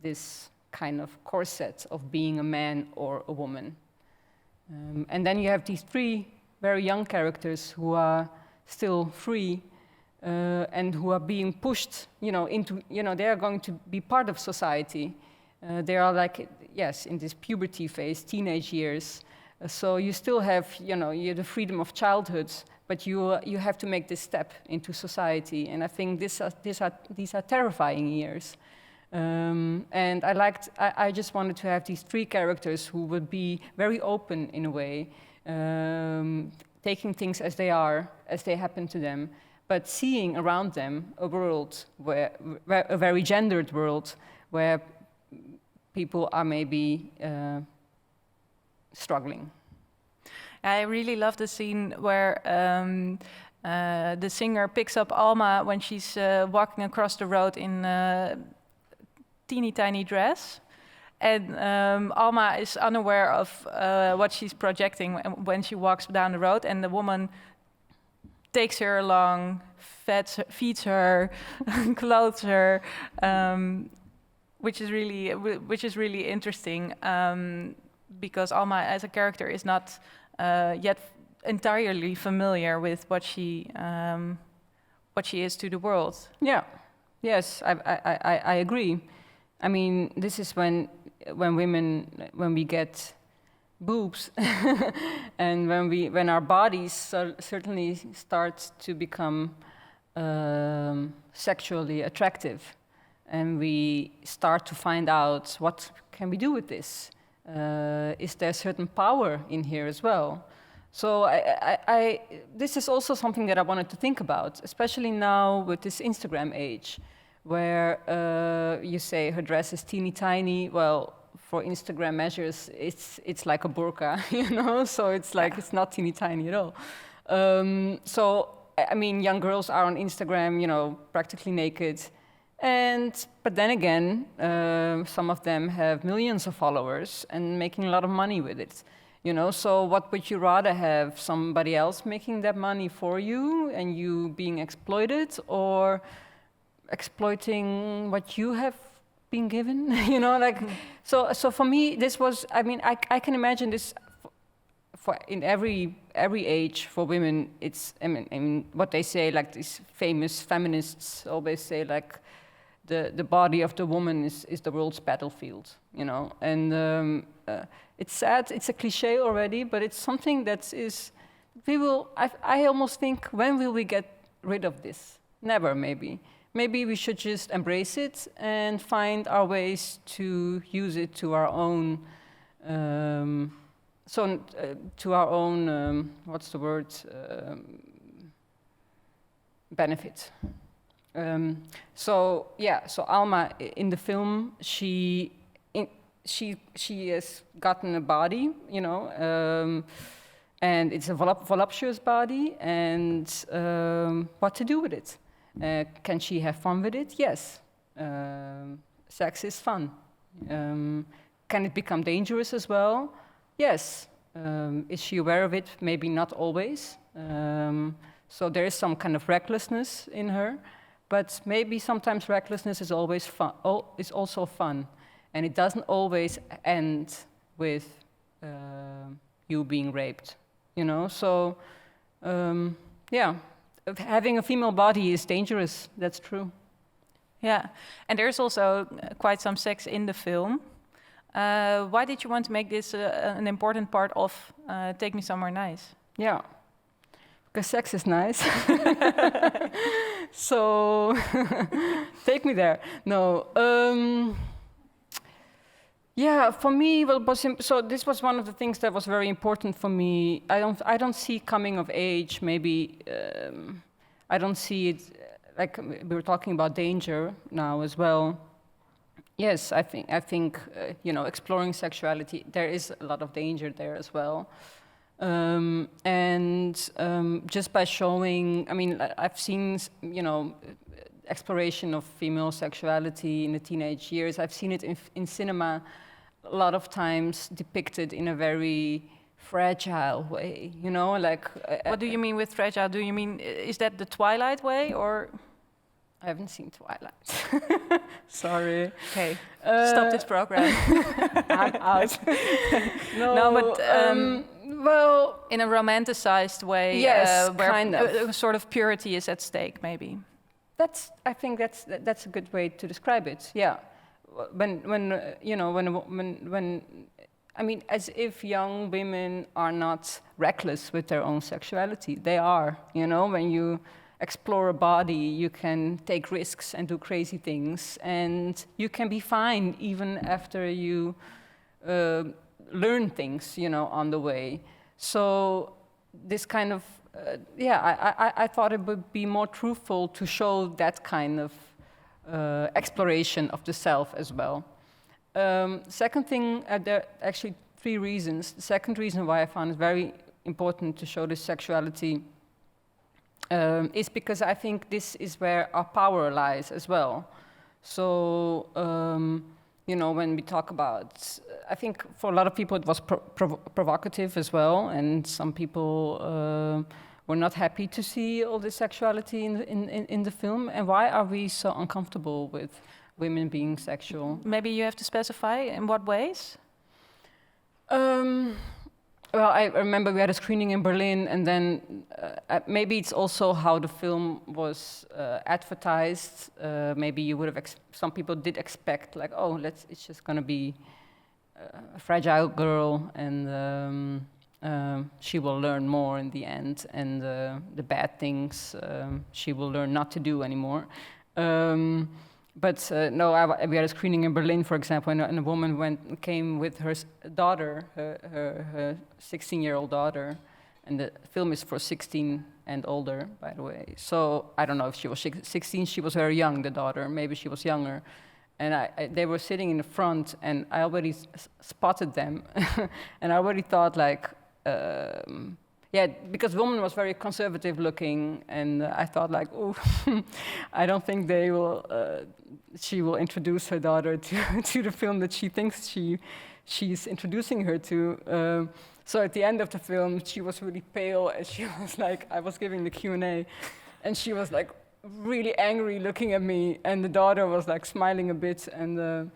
this kind of corset of being a man or a woman. And then you have these three very young characters who are still free and who are being pushed, into, they are going to be part of society. They are like, yes, in this puberty phase, teenage years. So you still have, you the freedom of childhood, but you have to make this step into society. And I think these are terrifying years. And I just wanted to have these three characters who would be very open in a way, taking things as they are, as they happen to them, but seeing around them a world where a very gendered world where people are maybe struggling. I really love the scene where the singer picks up Alma when she's walking across the road in a teeny tiny dress. And Alma is unaware of what she's projecting when she walks down the road, and the woman takes her along, feeds her, clothes her, which is really interesting because Alma as a character is not yet entirely familiar with what she is to the world. Yeah, yes, I agree. I mean, this is when we get boobs and when our bodies certainly start to become sexually attractive, and we start to find out what can we do with this. Is there certain power in here as well? So this is also something that I wanted to think about, especially now with this Instagram age, where you say her dress is teeny tiny. Well, for Instagram measures, it's like a burqa, So it's like it's not teeny tiny at all. So I mean, young girls are on Instagram, practically naked. But then again, some of them have millions of followers and making a lot of money with it, So what would you rather have, somebody else making that money for you and you being exploited, or exploiting what you have been given? So for me, this was. I mean, I can imagine this. For in every age for women, it's. I mean, what they say, like these famous feminists always say, like. The body of the woman is the world's battlefield, and it's sad, it's a cliche already, but it's something that is, I almost think, when will we get rid of this? Never, maybe. Maybe we should just embrace it and find our ways to use it to our own, what's the word, benefit. So Alma in the film, she has gotten a body, and it's a voluptuous body, and what to do with it? Can she have fun with it? Yes. Sex is fun. Can it become dangerous as well? Yes. Is she aware of it? Maybe not always. So there is some kind of recklessness in her. But maybe sometimes recklessness is always fun. Is also fun, and it doesn't always end with you being raped, So, having a female body is dangerous. That's true. Yeah, and there's also quite some sex in the film. Why did you want to make this an important part of Take Me Somewhere Nice? Yeah. Because sex is nice. So take me there. No. For me, so this was one of the things that was very important for me. I don't see coming of age. Maybe I don't see it like we were talking about danger now as well. Yes, I think exploring sexuality, there is a lot of danger there as well. Just by showing, I mean, I've seen, exploration of female sexuality in the teenage years. I've seen it in cinema a lot of times depicted in a very fragile way, you know, like. What do you mean with fragile? Do you mean, is that the Twilight way, or? I haven't seen Twilight. Sorry. Okay, stop this program. I'm out. No, but well, in a romanticized way, yes, where kind of. a sort of purity is at stake, maybe. I think that's a good way to describe it. Yeah, when I mean, as if young women are not reckless with their own sexuality. They are. You know, when you explore a body, you can take risks and do crazy things, and you can be fine even after you learn things, you know, on the way. So this kind of, I thought it would be more truthful to show that kind of exploration of the self as well. Second thing, there are actually 3 reasons. The second reason why I found it very important to show this sexuality is because I think this is where our power lies as well. So, you know, when we talk about, I think for a lot of people it was provocative as well, and some people were not happy to see all this sexuality in the film. And why are we so uncomfortable with women being sexual? Maybe you have to specify in what ways? Well, I remember we had a screening in Berlin, and then maybe it's also how the film was advertised. Maybe you would have, some people did expect, like, oh, it's just gonna be a fragile girl, and she will learn more in the end, and the bad things she will learn not to do anymore. But no, we had a screening in Berlin, for example, and a woman came with her daughter, her 16-year-old daughter, and the film is for 16 and older, by the way. So I don't know if she was 16. She was very young, the daughter. Maybe she was younger. And they were sitting in the front, and I already spotted them, and I already thought, like, yeah, because the woman was very conservative looking, and I thought, like, oh, I don't think they will. She will introduce her daughter to the film that she thinks she's introducing her to. So at the end of the film, she was really pale, and she was like, I was giving the Q&A, and she was like really angry looking at me, and the daughter was like smiling a bit, and.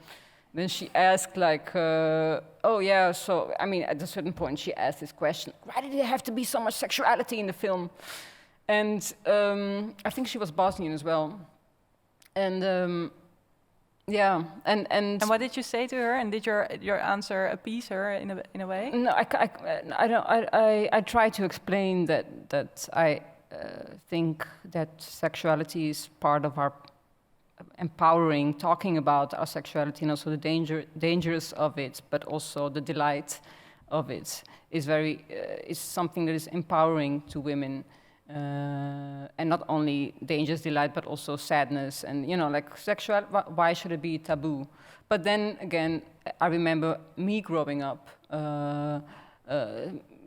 Then she asked, like, oh yeah, so, I mean, at a certain point she asked this question, why did there have to be so much sexuality in the film? And I think she was Bosnian as well. And yeah, and what did you say to her? And did your answer appease her in a way? No, I try to explain that I think that sexuality is part of our empowering, talking about our sexuality, and also the dangers of it, but also the delight of it is is something that is empowering to women, and not only dangerous delight, but also sadness, and you know, like why should it be taboo? But then again, I remember me growing up,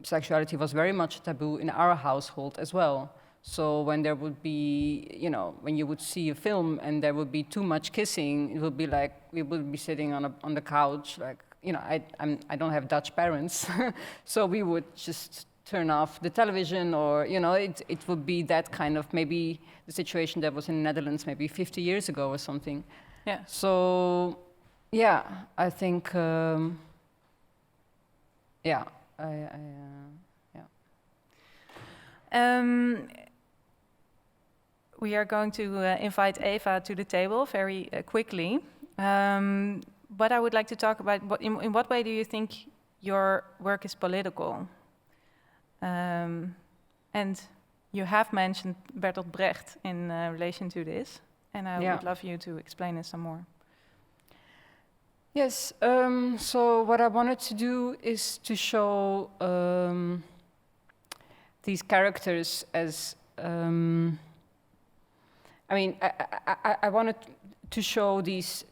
sexuality was very much taboo in our household as well. So when there would be, you know, when you would see a film and there would be too much kissing, it would be like we would be sitting on the couch, like, you know, I don't have Dutch parents, so we would just turn off the television, or you know, it would be that kind of, maybe the situation that was in the Netherlands maybe 50 years ago or something. Yeah. So yeah, I think yeah, we are going to invite Eva to the table very quickly. But I would like to talk about in what way do you think your work is political? And you have mentioned Bertolt Brecht in relation to this, and I would love you to explain it some more. Yes, so what I wanted to do is to show these characters as, I mean, I wanted to show these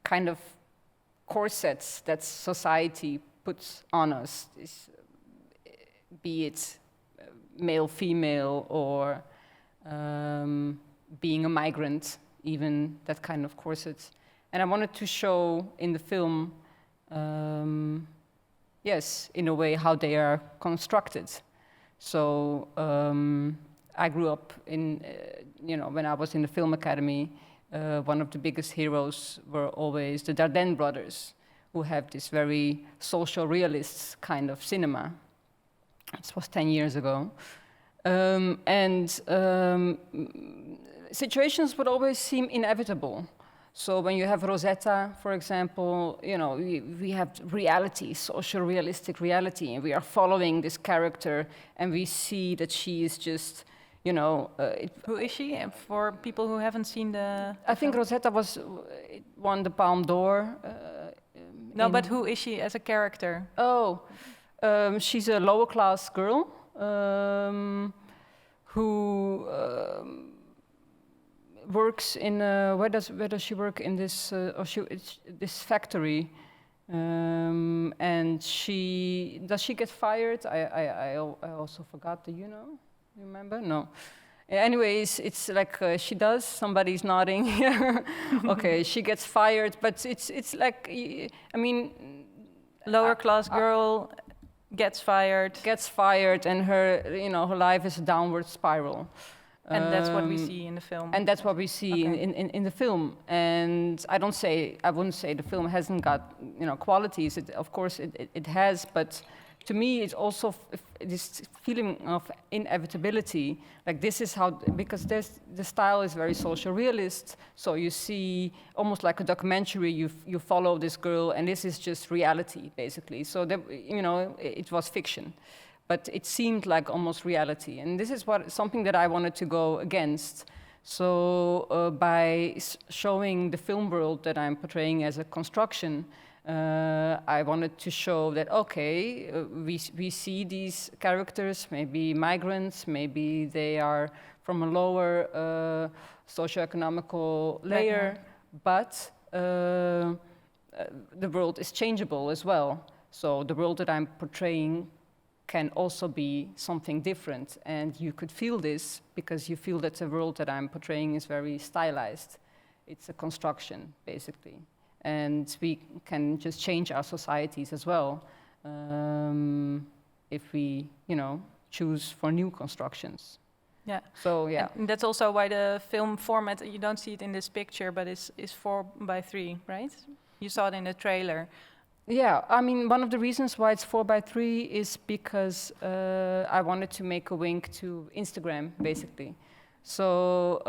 kind of corsets that society puts on us, be it male, female, or being a migrant, even that kind of corset. And I wanted to show in the film yes, in a way, how they are constructed. So I grew up in, when I was in the film academy, one of the biggest heroes were always the Dardenne brothers, who have this very social realist kind of cinema. This was 10 years ago. Situations would always seem inevitable. So when you have Rosetta, for example, we have reality, social realistic reality, and we are following this character, and we see that she is just, Who is she? And for people who haven't seen the I think film? Rosetta won the Palme d'Or. No, but who is she as a character? Oh, she's a lower class girl who works in where does she work in this this factory, and does she get fired? I also forgot. Do you know? Remember? No. Anyways, it's like she does. Somebody's nodding. Okay, she gets fired, but it's like I mean, Lower class girl gets fired, and her her life is a downward spiral. And that's what we see in the film. And that's what we see in the film. And I wouldn't say the film hasn't got qualities. Of course it has, but to me it's also this feeling of inevitability. Like this is how, because the style is very social realist. So you see almost like a documentary. You follow this girl, and this is just reality basically. So that, it was fiction. But it seemed like almost reality. And this is something that I wanted to go against. So by showing the film world that I'm portraying as a construction, I wanted to show that, okay, we see these characters, maybe migrants, maybe they are from a lower socioeconomical layer, but the world is changeable as well. So the world that I'm portraying can also be something different. And you could feel this because you feel that the world that I'm portraying is very stylized. It's a construction, basically. And we can just change our societies as well if we, choose for new constructions. Yeah. So, yeah. And that's also why the film format, you don't see it in this picture, but is 4:3, right? You saw it in the trailer. Yeah, I mean, one of the reasons why it's 4:3 is because I wanted to make a wink to Instagram, basically. So,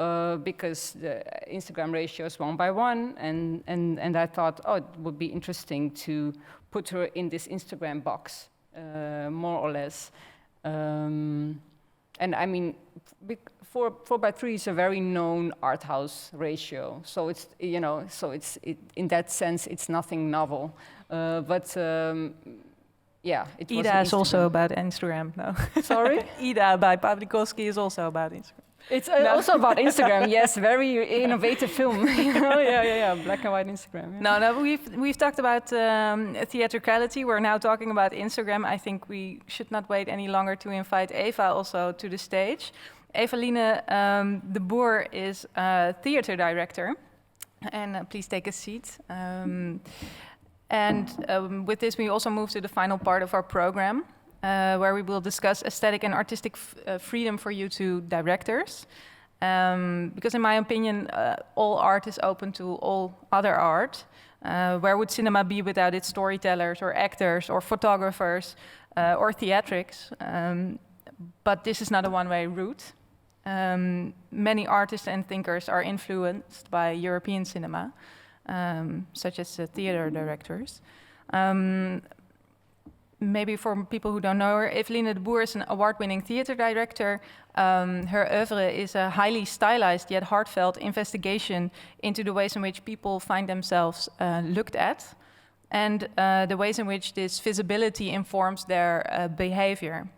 because the Instagram ratio is 1:1, and I thought, oh, it would be interesting to put her in this Instagram box, more or less. And I mean, 4:3 is a very known art house ratio. So it's, in that sense, it's nothing novel. Yeah, it was Ida is also about Instagram, no? Sorry? Ida by Pawlikowski is also about Instagram. It's also about Instagram, yes, very innovative film. yeah, black and white Instagram. Yeah. No, we've talked about theatricality. We're now talking about Instagram. I think we should not wait any longer to invite Eva also to the stage. Eva Line de Boer is a theater director. And please take a seat. With this, we also move to the final part of our program, where we will discuss aesthetic and artistic freedom for you two directors. Because in my opinion, all art is open to all other art. Where would cinema be without its storytellers or actors or photographers or theatrics? But this is not a one-way route. Many artists and thinkers are influenced by European cinema, such as theater directors. Maybe for people who don't know her, Eva Line de Boer is an award-winning theater director. Her oeuvre is a highly stylized yet heartfelt investigation into the ways in which people find themselves looked at, and the ways in which this visibility informs their behavior.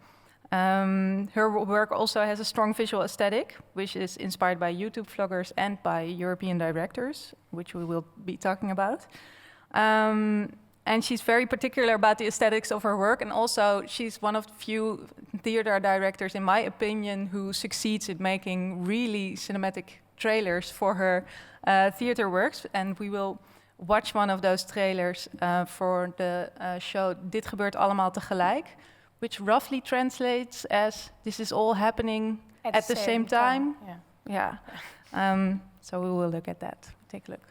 Her work also has a strong visual aesthetic, which is inspired by YouTube vloggers and by European directors, which we will be talking about. And she's very particular about the aesthetics of her work, and also she's one of the few theater directors, in my opinion, who succeeds in making really cinematic trailers for her theater works, and we will watch one of those trailers for the show Dit gebeurt allemaal tegelijk, which roughly translates as this is all happening at the same time. Yeah. So we will look at that. Take a look.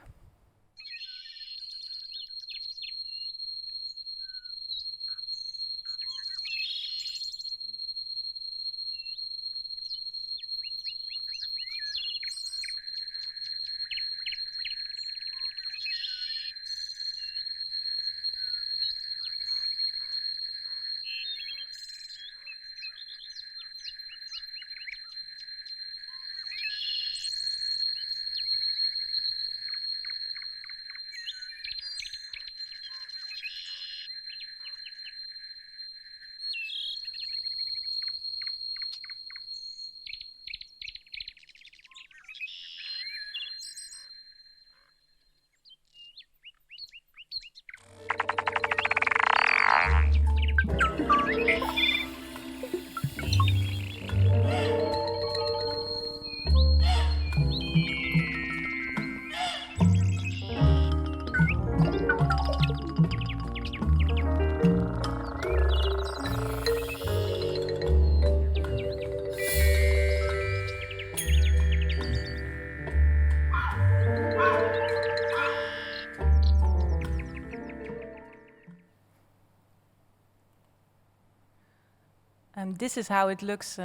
This is how it looks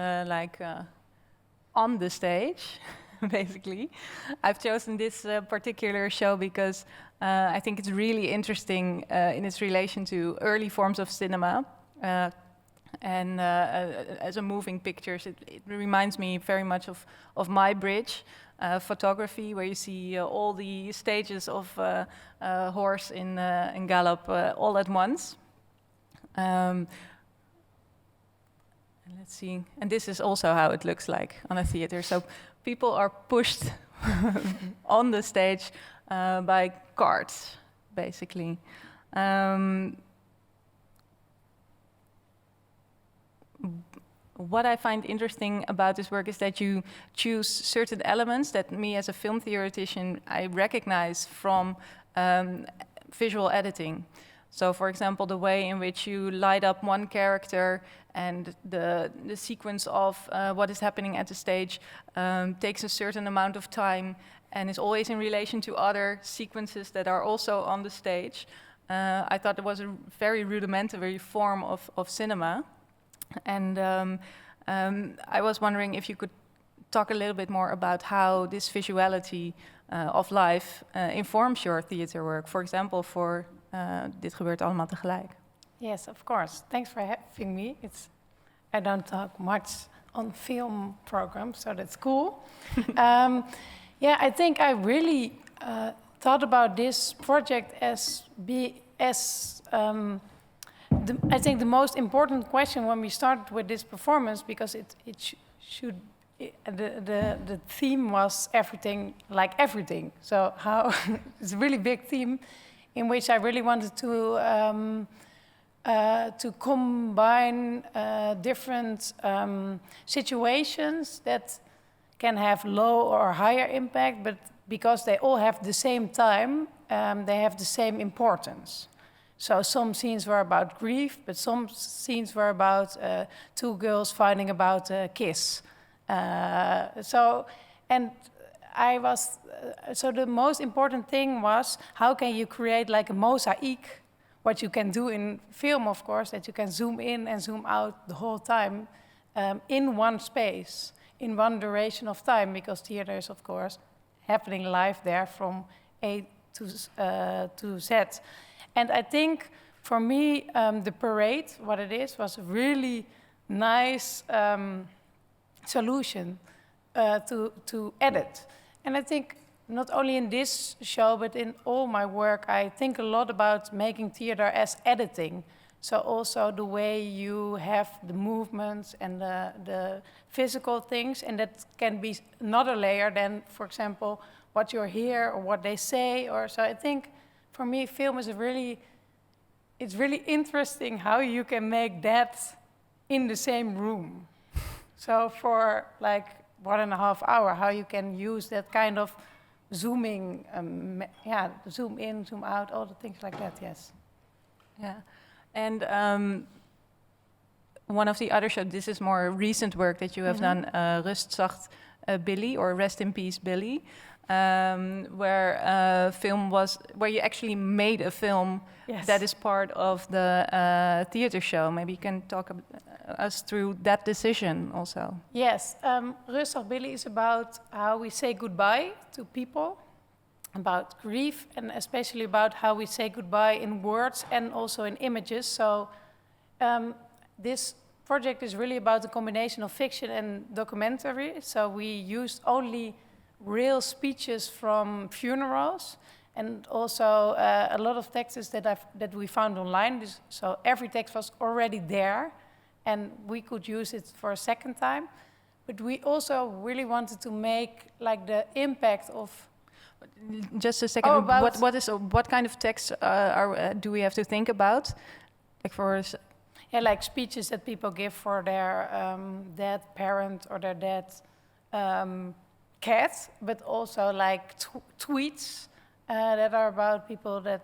on the stage, basically. I've chosen this particular show because I think it's really interesting in its relation to early forms of cinema. And as a moving pictures, it reminds me very much of My Bridge photography, where you see all the stages of horse in gallop all at once. Let's see, and this is also how it looks like on a theater. So people are pushed on the stage by carts, basically. What I find interesting about this work is that you choose certain elements that me as a film theoretician, I recognize from visual editing. So, for example, the way in which you light up one character and the sequence of what is happening at the stage takes a certain amount of time and is always in relation to other sequences that are also on the stage. I thought it was a very rudimentary form of cinema. And I was wondering if you could talk a little bit more about how this visuality of life informs your theater work. For example, for Dit gebeurt allemaal tegelijk. Yes, of course. Thanks for having me. I don't talk much on film programs, so that's cool. I think I really thought about this project as I think the most important question when we started with this performance, because the theme was everything like everything. So how it's a really big theme, in which I really wanted to combine different situations that can have low or higher impact, but because they all have the same time, they have the same importance. So some scenes were about grief, but some scenes were about two girls fighting about a kiss. So the most important thing was, how can you create like a mosaic, what you can do in film, of course, that you can zoom in and zoom out the whole time in one space, in one duration of time, because theater is, of course, happening live there from A to Z. And I think, for me, the parade, what it is, was a really nice solution to edit. And I think not only in this show, but in all my work, I think a lot about making theater as editing. So also the way you have the movements and the physical things, and that can be another layer than, for example, what you hear or what they say. So I think, for me, film is it's really interesting how you can make that in the same room. So for like 1.5 hours, how you can use that kind of zooming, zoom in, zoom out, all the things like that, yes. Yeah, and one of the other shows, this is more recent work that you have done, Rust Zacht Billy, or Rest in Peace Billy, where you actually made a film that is part of the theater show. Maybe you can talk us through that decision also. Yes, Rust Zacht Billy is about how we say goodbye to people, about grief, and especially about how we say goodbye in words and also in images. So this project is really about the combination of fiction and documentary. So we used only real speeches from funerals, and also a lot of texts that we found online. So every text was already there, and we could use it for a second time. But we also really wanted to make like the impact of. Just a second. What kind of texts do we have to think about? Like for. Yeah, like speeches that people give for their dead parent or their dead cat, but also like tweets that are about people that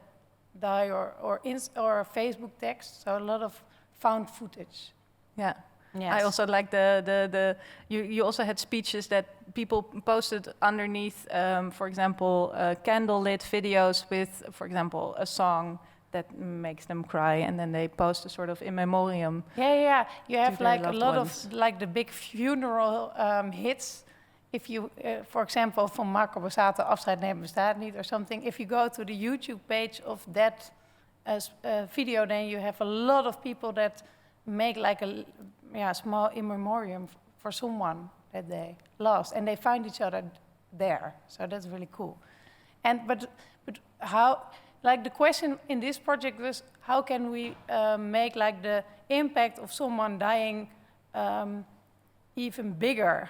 die, or Facebook text. So a lot of found footage. Yeah. Yes. I also like you also had speeches that people posted underneath, for example, candlelit videos with, for example, a song that makes them cry, and then they post a sort of in memoriam. Yeah. You have like a lot ones. of like the big funeral hits. If you, for example, van Marco Borsato, afscheid nemen bestaat niet, or something. If you go to the YouTube page of that video, then you have a lot of people that make like a small in memoriam for someone that they lost, and they find each other there. So that's really cool. And but how? Like the question in this project was, how can we make like the impact of someone dying even bigger?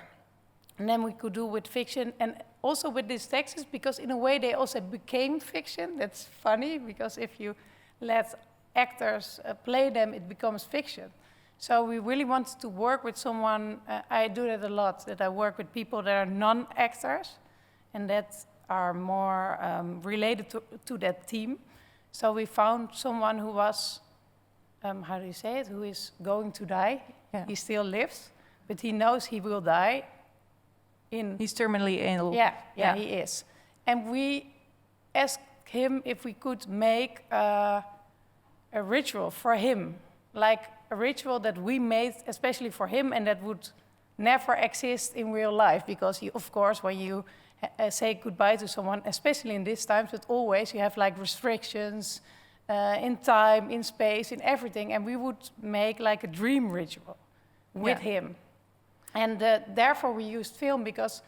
And then we could do with fiction and also with these texts, because in a way they also became fiction. That's funny, because if you let actors play them, it becomes fiction. So we really wanted to work with someone, I do that a lot, that I work with people that are non-actors and that are more related to that theme. So we found someone who was, how do you say it, who is going to die. Yeah. He still lives, but he knows he will die. He's terminally ill. Yeah, he is. And we asked him if we could make a ritual for him, like a ritual that we made especially for him and that would never exist in real life, because of course, when you say goodbye to someone, especially in these times, but always you have like restrictions in time, in space, in everything, and we would make like a dream ritual with him. And therefore we used film, because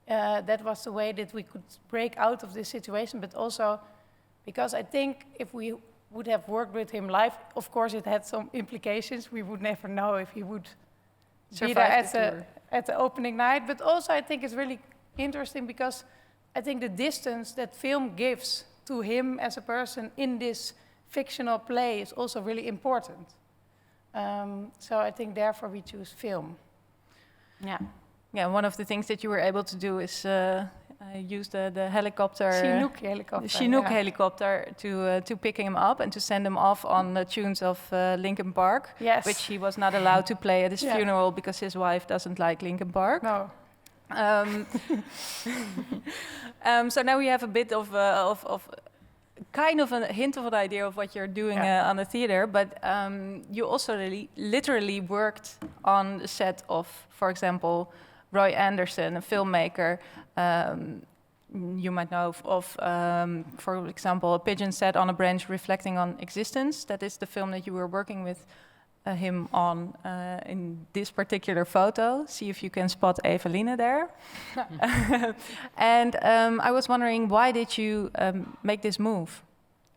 that was the way that we could break out of this situation, but also because I think if we would have worked with him live, of course it had some implications. We would never know if he would be there at the opening night. But also I think it's really interesting, because I think the distance that film gives to him as a person in this fictional play is also really important. So I think therefore we choose film. Yeah, one of the things that you were able to do is use the helicopter, Chinook helicopter, to pick him up and to send him off on the tunes of Linkin Park, which he was not allowed to play at his funeral because his wife doesn't like Linkin Park. No. So now we have a bit of kind of a hint of an idea of what you're doing on the theater, but you also literally worked on the set of, for example, Roy Anderson, a filmmaker. You might know of for example, A Pigeon Sat on a Branch Reflecting on Existence. That is the film that you were working with him on in this particular photo. See if you can spot Eva Line there. And I was wondering, why did you make this move?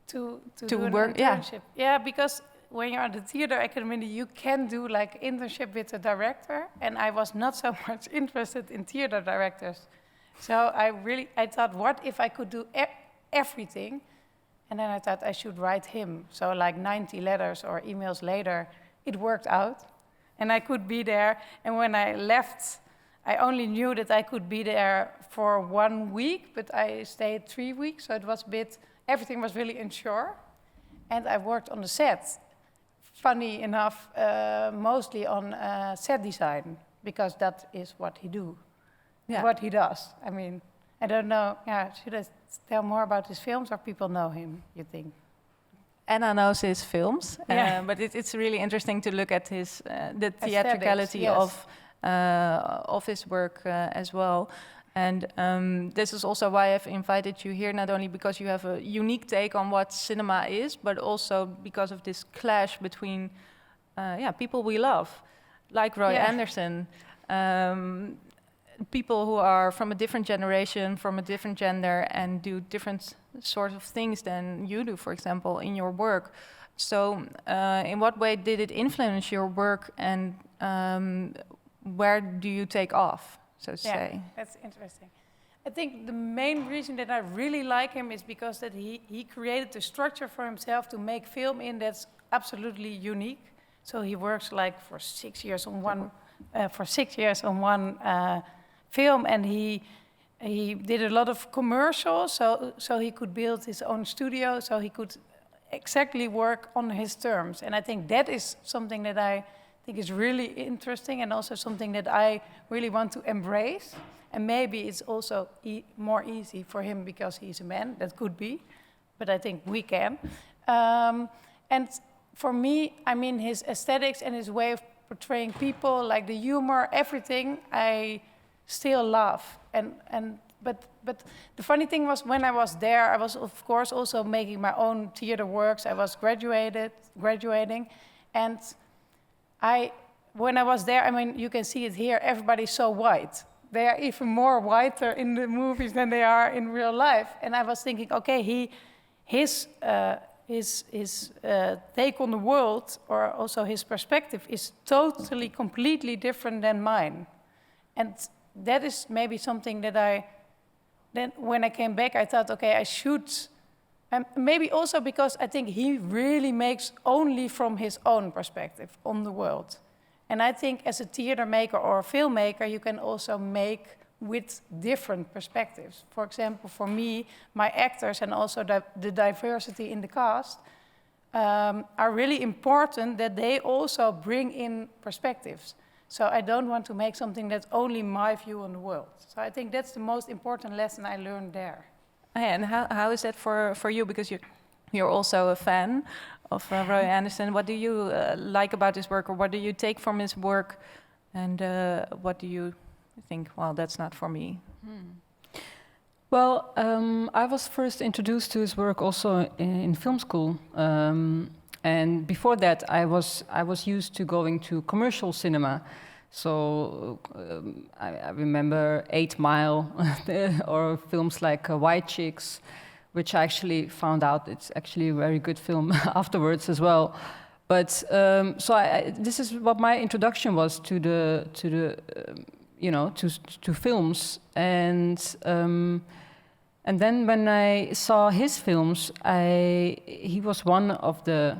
To do an internship. Yeah, because when you're at the theater academy, you can do like internship with the director, and I was not so much interested in theater directors. So I thought, what if I could do everything? And then I thought I should write him. So like 90 letters or emails later, it worked out, and I could be there. And when I left I only knew that I could be there for 1 week, but I stayed 3 weeks, so it was a bit, everything was really unsure. And I worked on the set, funny enough, mostly on set design, because that is what he does. I mean, I don't know, should I tell more about his films, or people know him, you think? Anna knows his films, but it's really interesting to look at his the theatricality of his work as well. And this is also why I've invited you here, not only because you have a unique take on what cinema is, but also because of this clash between people we love, like Roy Andersson, people who are from a different generation, from a different gender, and do different sorts of things than you do, for example, in your work. So in what way did it influence your work, and where do you take off, so to say? That's interesting. I think the main reason that I really like him is because that he created the structure for himself to make film in that's absolutely unique. So he works like for 6 years on one film, and he did a lot of commercials, so he could build his own studio, so he could exactly work on his terms. And I think that is something that I think is really interesting, and also something that I really want to embrace. And maybe it's also more easy for him because he's a man. That could be, but I think we can. And for me, I mean, his aesthetics and his way of portraying people, like the humor, everything, I still love. But the funny thing was, when I was there, I was of course also making my own theater works. I was graduating, and when I was there, I mean, you can see it here. Everybody's so white. They are even more whiter in the movies than they are in real life. And I was thinking, okay, his take on the world, or also his perspective, is totally, completely different than mine. And that is maybe something that then when I came back, I thought, okay, I should. And maybe also because I think he really makes only from his own perspective on the world. And I think as a theater maker or a filmmaker, you can also make with different perspectives. For example, for me, my actors and also the diversity in the cast are really important, that they also bring in perspectives. So I don't want to make something that's only my view on the world. So I think that's the most important lesson I learned there. And how is that for you? Because you're also a fan of Roy Andersson. What do you like about his work, or what do you take from his work, and what do you think, well, that's not for me? Well, I was first introduced to his work also in film school, and before that I was used to going to commercial cinema. So I remember 8 Mile or films like White Chicks, which I actually found out it's actually a very good film afterwards as well. But so this is what my introduction was to to films, and then when I saw his films, he was one of the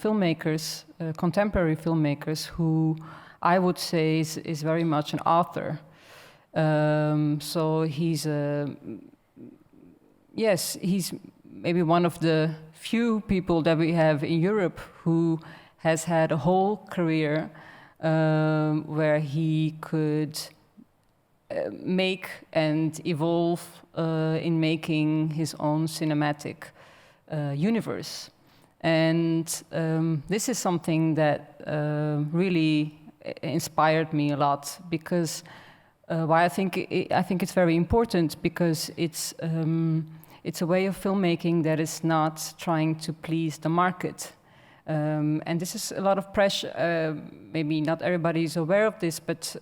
filmmakers, contemporary filmmakers, who I would say is very much an author. So he's he's maybe one of the few people that we have in Europe who has had a whole career where he could make and evolve in making his own cinematic universe. And this is something that really inspired me a lot, because why I think it's very important, because it's a way of filmmaking that is not trying to please the market. And this is a lot of pressure. Maybe not everybody is aware of this, but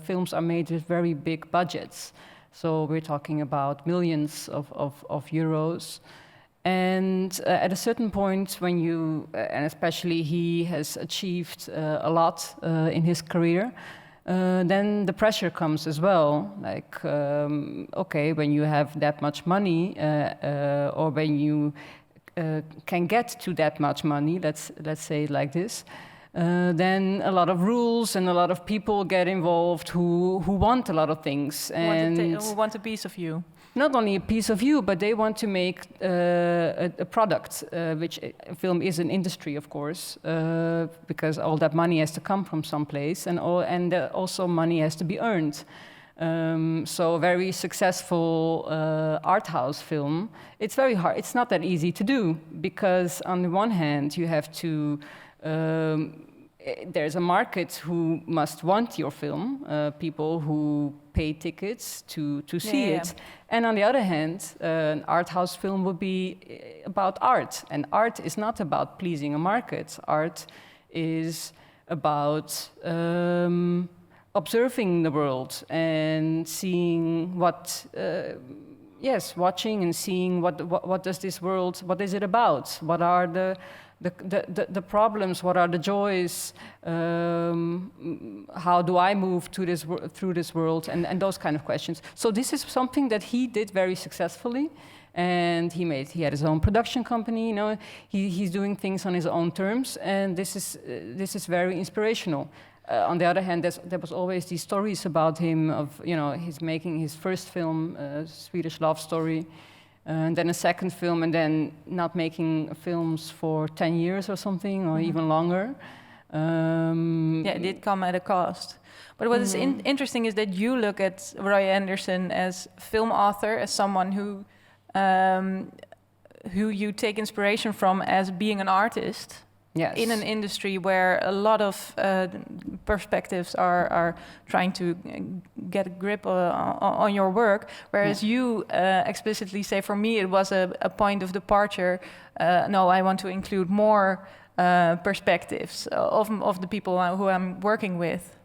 films are made with very big budgets. So we're talking about millions of euros. And at a certain point, when you, and especially he has achieved a lot in his career, then the pressure comes as well. Like, okay, when you have that much money, or when you can get to that much money, let's say it like this, then a lot of rules and a lot of people get involved who want a lot of things and who want a piece of you. Not only a piece of you, but they want to make a product, which film is an industry, of course, because all that money has to come from someplace, and also money has to be earned. So a very successful art house film, it's very hard. It's not that easy to do, because on the one hand, you have to there's a market who must want your film, people who pay tickets to see it. And on the other hand, an art house film would be about art. And art is not about pleasing a market. Art is about observing the world and seeing what, watching and seeing what does this world, what is it about? What are the problems, what are the joys, how do I move through this world, and those kind of questions. So this is something that he did very successfully, and he had his own production company, you know, he's doing things on his own terms, and this is very inspirational. On the other hand, there was always these stories about him of, you know, he's making his first film, Swedish Love Story, and then a second film, and then not making films for 10 years or something, or even longer. It did come at a cost. But what is interesting is that you look at Roy Andersson as film author, as someone who you take inspiration from as being an artist. Yes. In an industry where a lot of perspectives are trying to get a grip on your work, whereas you explicitly say, for me, it was a point of departure. No, I want to include more perspectives of the people who I'm working with.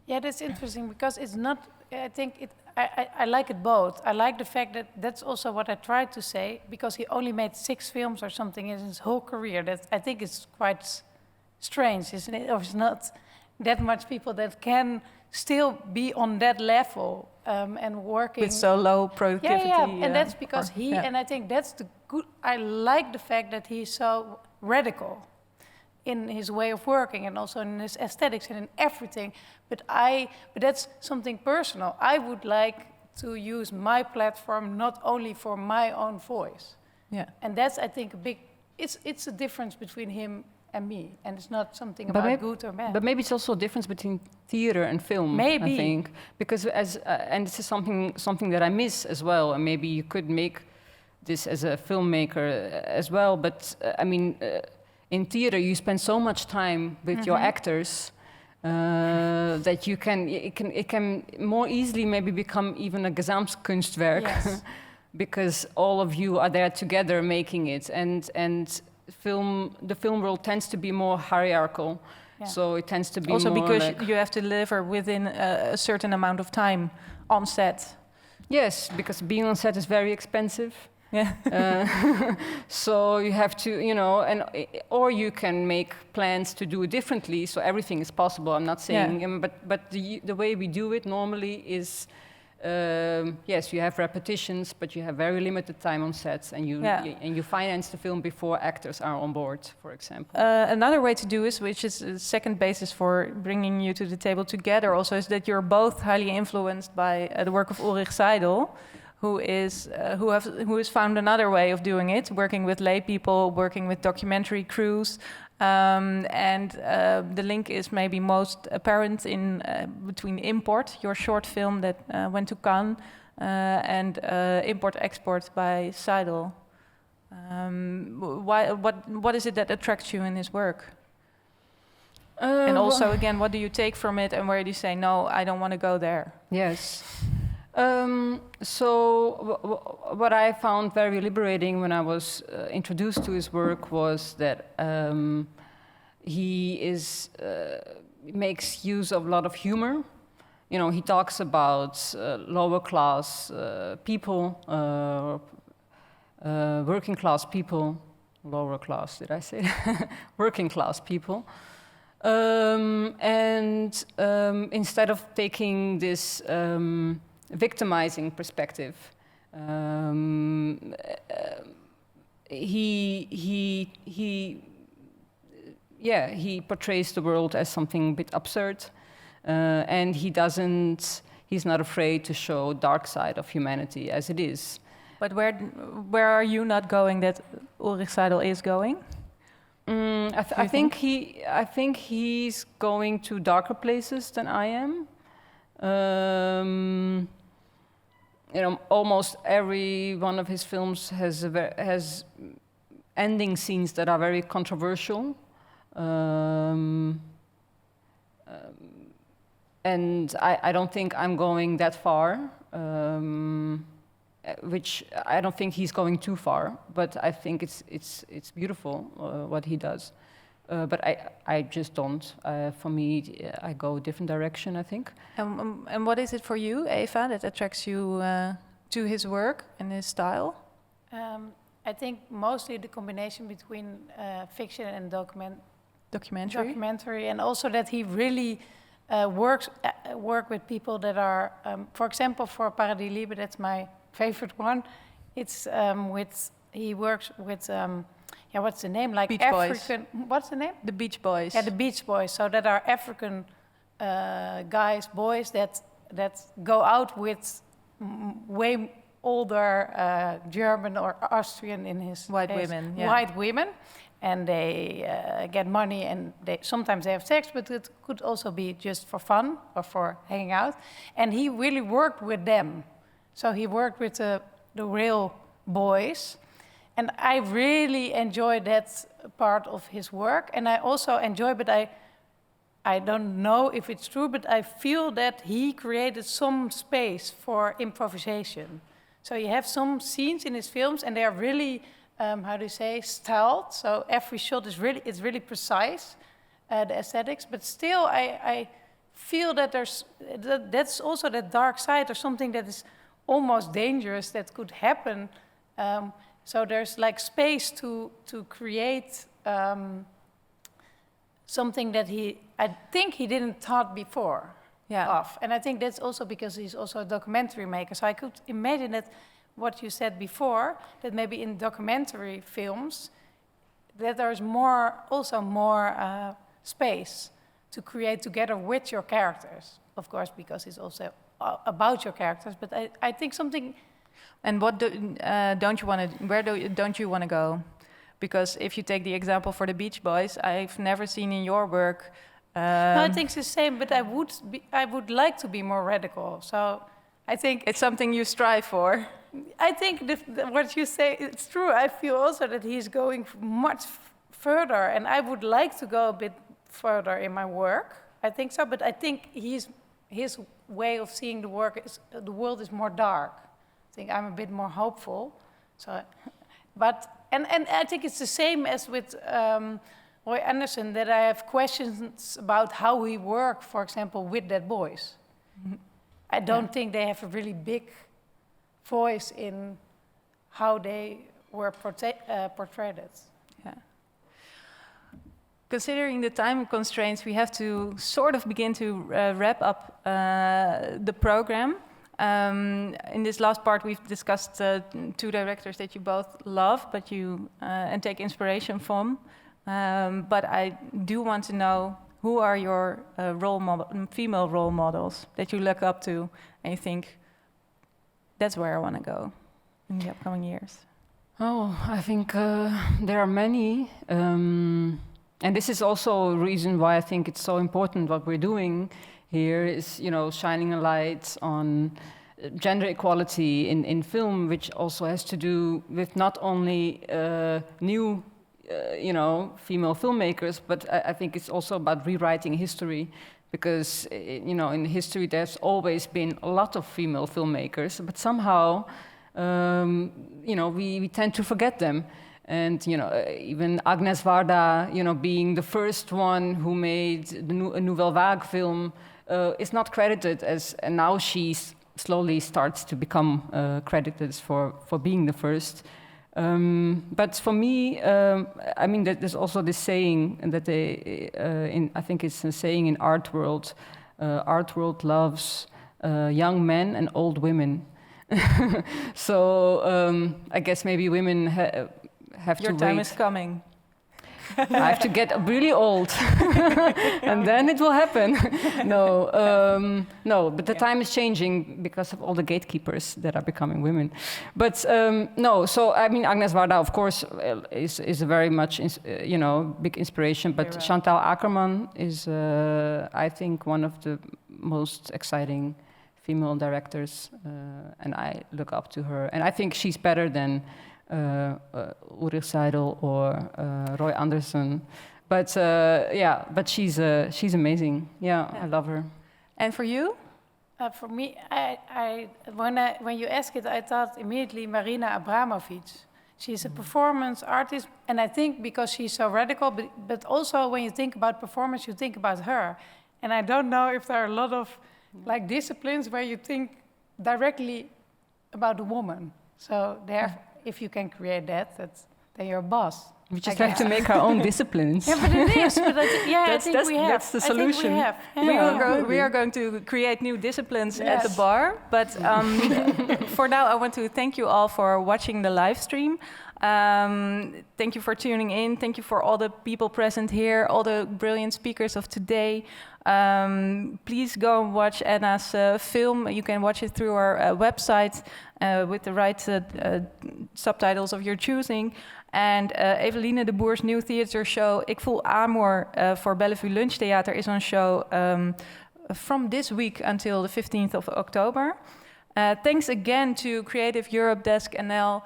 Yeah, that's interesting, because it's not, I think I like it both. I like the fact that that's also what I tried to say, because he only made 6 films or something in his whole career. That I think is quite strange, isn't it? Or it's not that much people that can still be on that level and working with so low productivity. Yeah. And that's because and I think that's the good. I like the fact that he's so radical in his way of working, and also in his aesthetics and in everything. But that's something personal. I would like to use my platform not only for my own voice. Yeah. And that's, I think, a big. It's a difference between him and me, and it's not something about good or bad. But maybe it's also a difference between theater and film. Maybe. I think, because and this is something that I miss as well. And maybe you could make this as a filmmaker as well. But I mean. In theater, you spend so much time with your actors that it can more easily maybe become even a Gesamtkunstwerk, because all of you are there together making it, and the film world tends to be more hierarchical, so it tends to be also more because like, you have to deliver within a certain amount of time on set. Yes, because being on set is very expensive. Yeah. So you have to, you know, or you can make plans to do it differently. So everything is possible. I'm not saying, but the way we do it normally is, yes, you have repetitions, but you have very limited time on sets, and you finance the film before actors are on board, for example. Another way to do this, which is the second basis for bringing you to the table together, also is that you're both highly influenced by the work of Ulrich Seidel, who has found another way of doing it, working with lay people, working with documentary crews, and the link is maybe most apparent in between Import, your short film that went to Cannes, and Import-Export by Seidel. What is it that attracts you in his work? And also, again, what do you take from it, and where do you say, no, I don't want to go there? Yes. So what I found very liberating when I was introduced to his work was that he makes use of a lot of humor. You know, he talks about lower class people, working class people, lower class, did I say that? Working class people. And instead of taking this victimizing perspective, he yeah, he portrays the world as something a bit absurd, and he's not afraid to show dark side of humanity as it is. But where are you not going that Ulrich Seidel is going? I think he's going to darker places than I am. You know, almost every one of his films has ending scenes that are very controversial, and I don't think I'm going that far. Which I don't think he's going too far, but I think it's beautiful what he does. But I just don't. For me, I go a different direction, I think. And what is it for you, Eva, that attracts you to his work and his style? I think mostly the combination between fiction and documentary, and also that he really work with people that are, for example, for Paradis Libre, that's my favorite one. It's he works with what's the name? Like Beach African. Boys. What's the name? The Beach Boys. Yeah, the Beach Boys. So that are African boys that go out with way older German or Austrian in his white case, women. Yeah. White women, and they get money, and sometimes they have sex, but it could also be just for fun or for hanging out. And he really worked with them. So he worked with the real boys, and I really enjoy that part of his work. And I also enjoy, but I don't know if it's true, but I feel that he created some space for improvisation. So you have some scenes in his films, and they are really, styled. So every shot is really precise, the aesthetics. But still, I feel that that's also that dark side, or something that is almost dangerous that could happen. So there's like space to create something that I think he didn't thought before of. And I think that's also because he's also a documentary maker. So I could imagine that what you said before, that maybe in documentary films, that there's more space to create together with your characters. Of course, because it's also about your characters, but I think something. And what don't you want to go? Because if you take the example for the Beach Boys, I've never seen in your work. No, I think it's the same, but I would like to be more radical. So I think it's something you strive for. I think what you say, it's true. I feel also that he's going much further, and I would like to go a bit further in my work. I think so, but I think his way of seeing the world is more dark. I think I'm a bit more hopeful. So, and I think it's the same as with Roy Andersson, that I have questions about how he worked, for example, with that boys. Mm-hmm. I don't think they have a really big voice in how they were portrayed. Yeah. Considering the time constraints, we have to sort of begin to wrap up the program. In this last part, we've discussed two directors that you both love, but and take inspiration from. But I do want to know, who are your female role models that you look up to and you think, that's where I want to go in the upcoming years? Oh, I think there are many. And this is also a reason why I think it's so important what we're doing here is, shining a light on gender equality in film, which also has to do with not only new, female filmmakers, but I think it's also about rewriting history, because, in history there's always been a lot of female filmmakers, but somehow, we tend to forget them. And, even Agnes Varda, being the first one who made a Nouvelle Vague film, is not credited and now she slowly starts to become credited for being the first. But for me, there's also this saying that I think it's a saying in art world loves young men and old women. So I guess maybe women have to wait. Your time is coming. I have to get really old, and then it will happen. No, but the time is changing because of all the gatekeepers that are becoming women. But no, so I mean, Agnes Varda, of course, is a very much, big inspiration. But Chantal Akerman is, I think, one of the most exciting female directors, and I look up to her. And I think she's better than Ulrich Seidel or Roy Andersson. But but she's amazing. Yeah, I love her. And for you? For me, when you ask it, I thought immediately Marina Abramovic. She's a performance artist, and I think because she's so radical, but also when you think about performance, you think about her. And I don't know if there are a lot of like disciplines where you think directly about a woman. So there, if you can create that, then you're a boss. We just have to make our own disciplines. Yeah, but it is. But I think we have. That's the solution. I think we have. We are going to create new disciplines at the bar. But for now, I want to thank you all for watching the live stream. Thank you for tuning in. Thank you for all the people present here, all the brilliant speakers of today. Please go and watch Ena's film. You can watch it through our website with the right subtitles of your choosing. And Eva Line de Boer's new theater show, Ik Voel Amor, for Bellevue Lunch Theater, is on show from this week until the 15th of October. Thanks again to Creative Europe Desk NL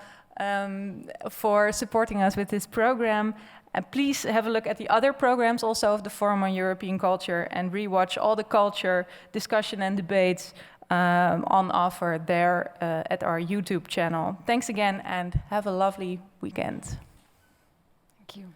for supporting us with this program. And please have a look at the other programs also of the Forum on European Culture and rewatch all the culture, discussion and debates on offer there at our YouTube channel. Thanks again and have a lovely weekend. Thank you.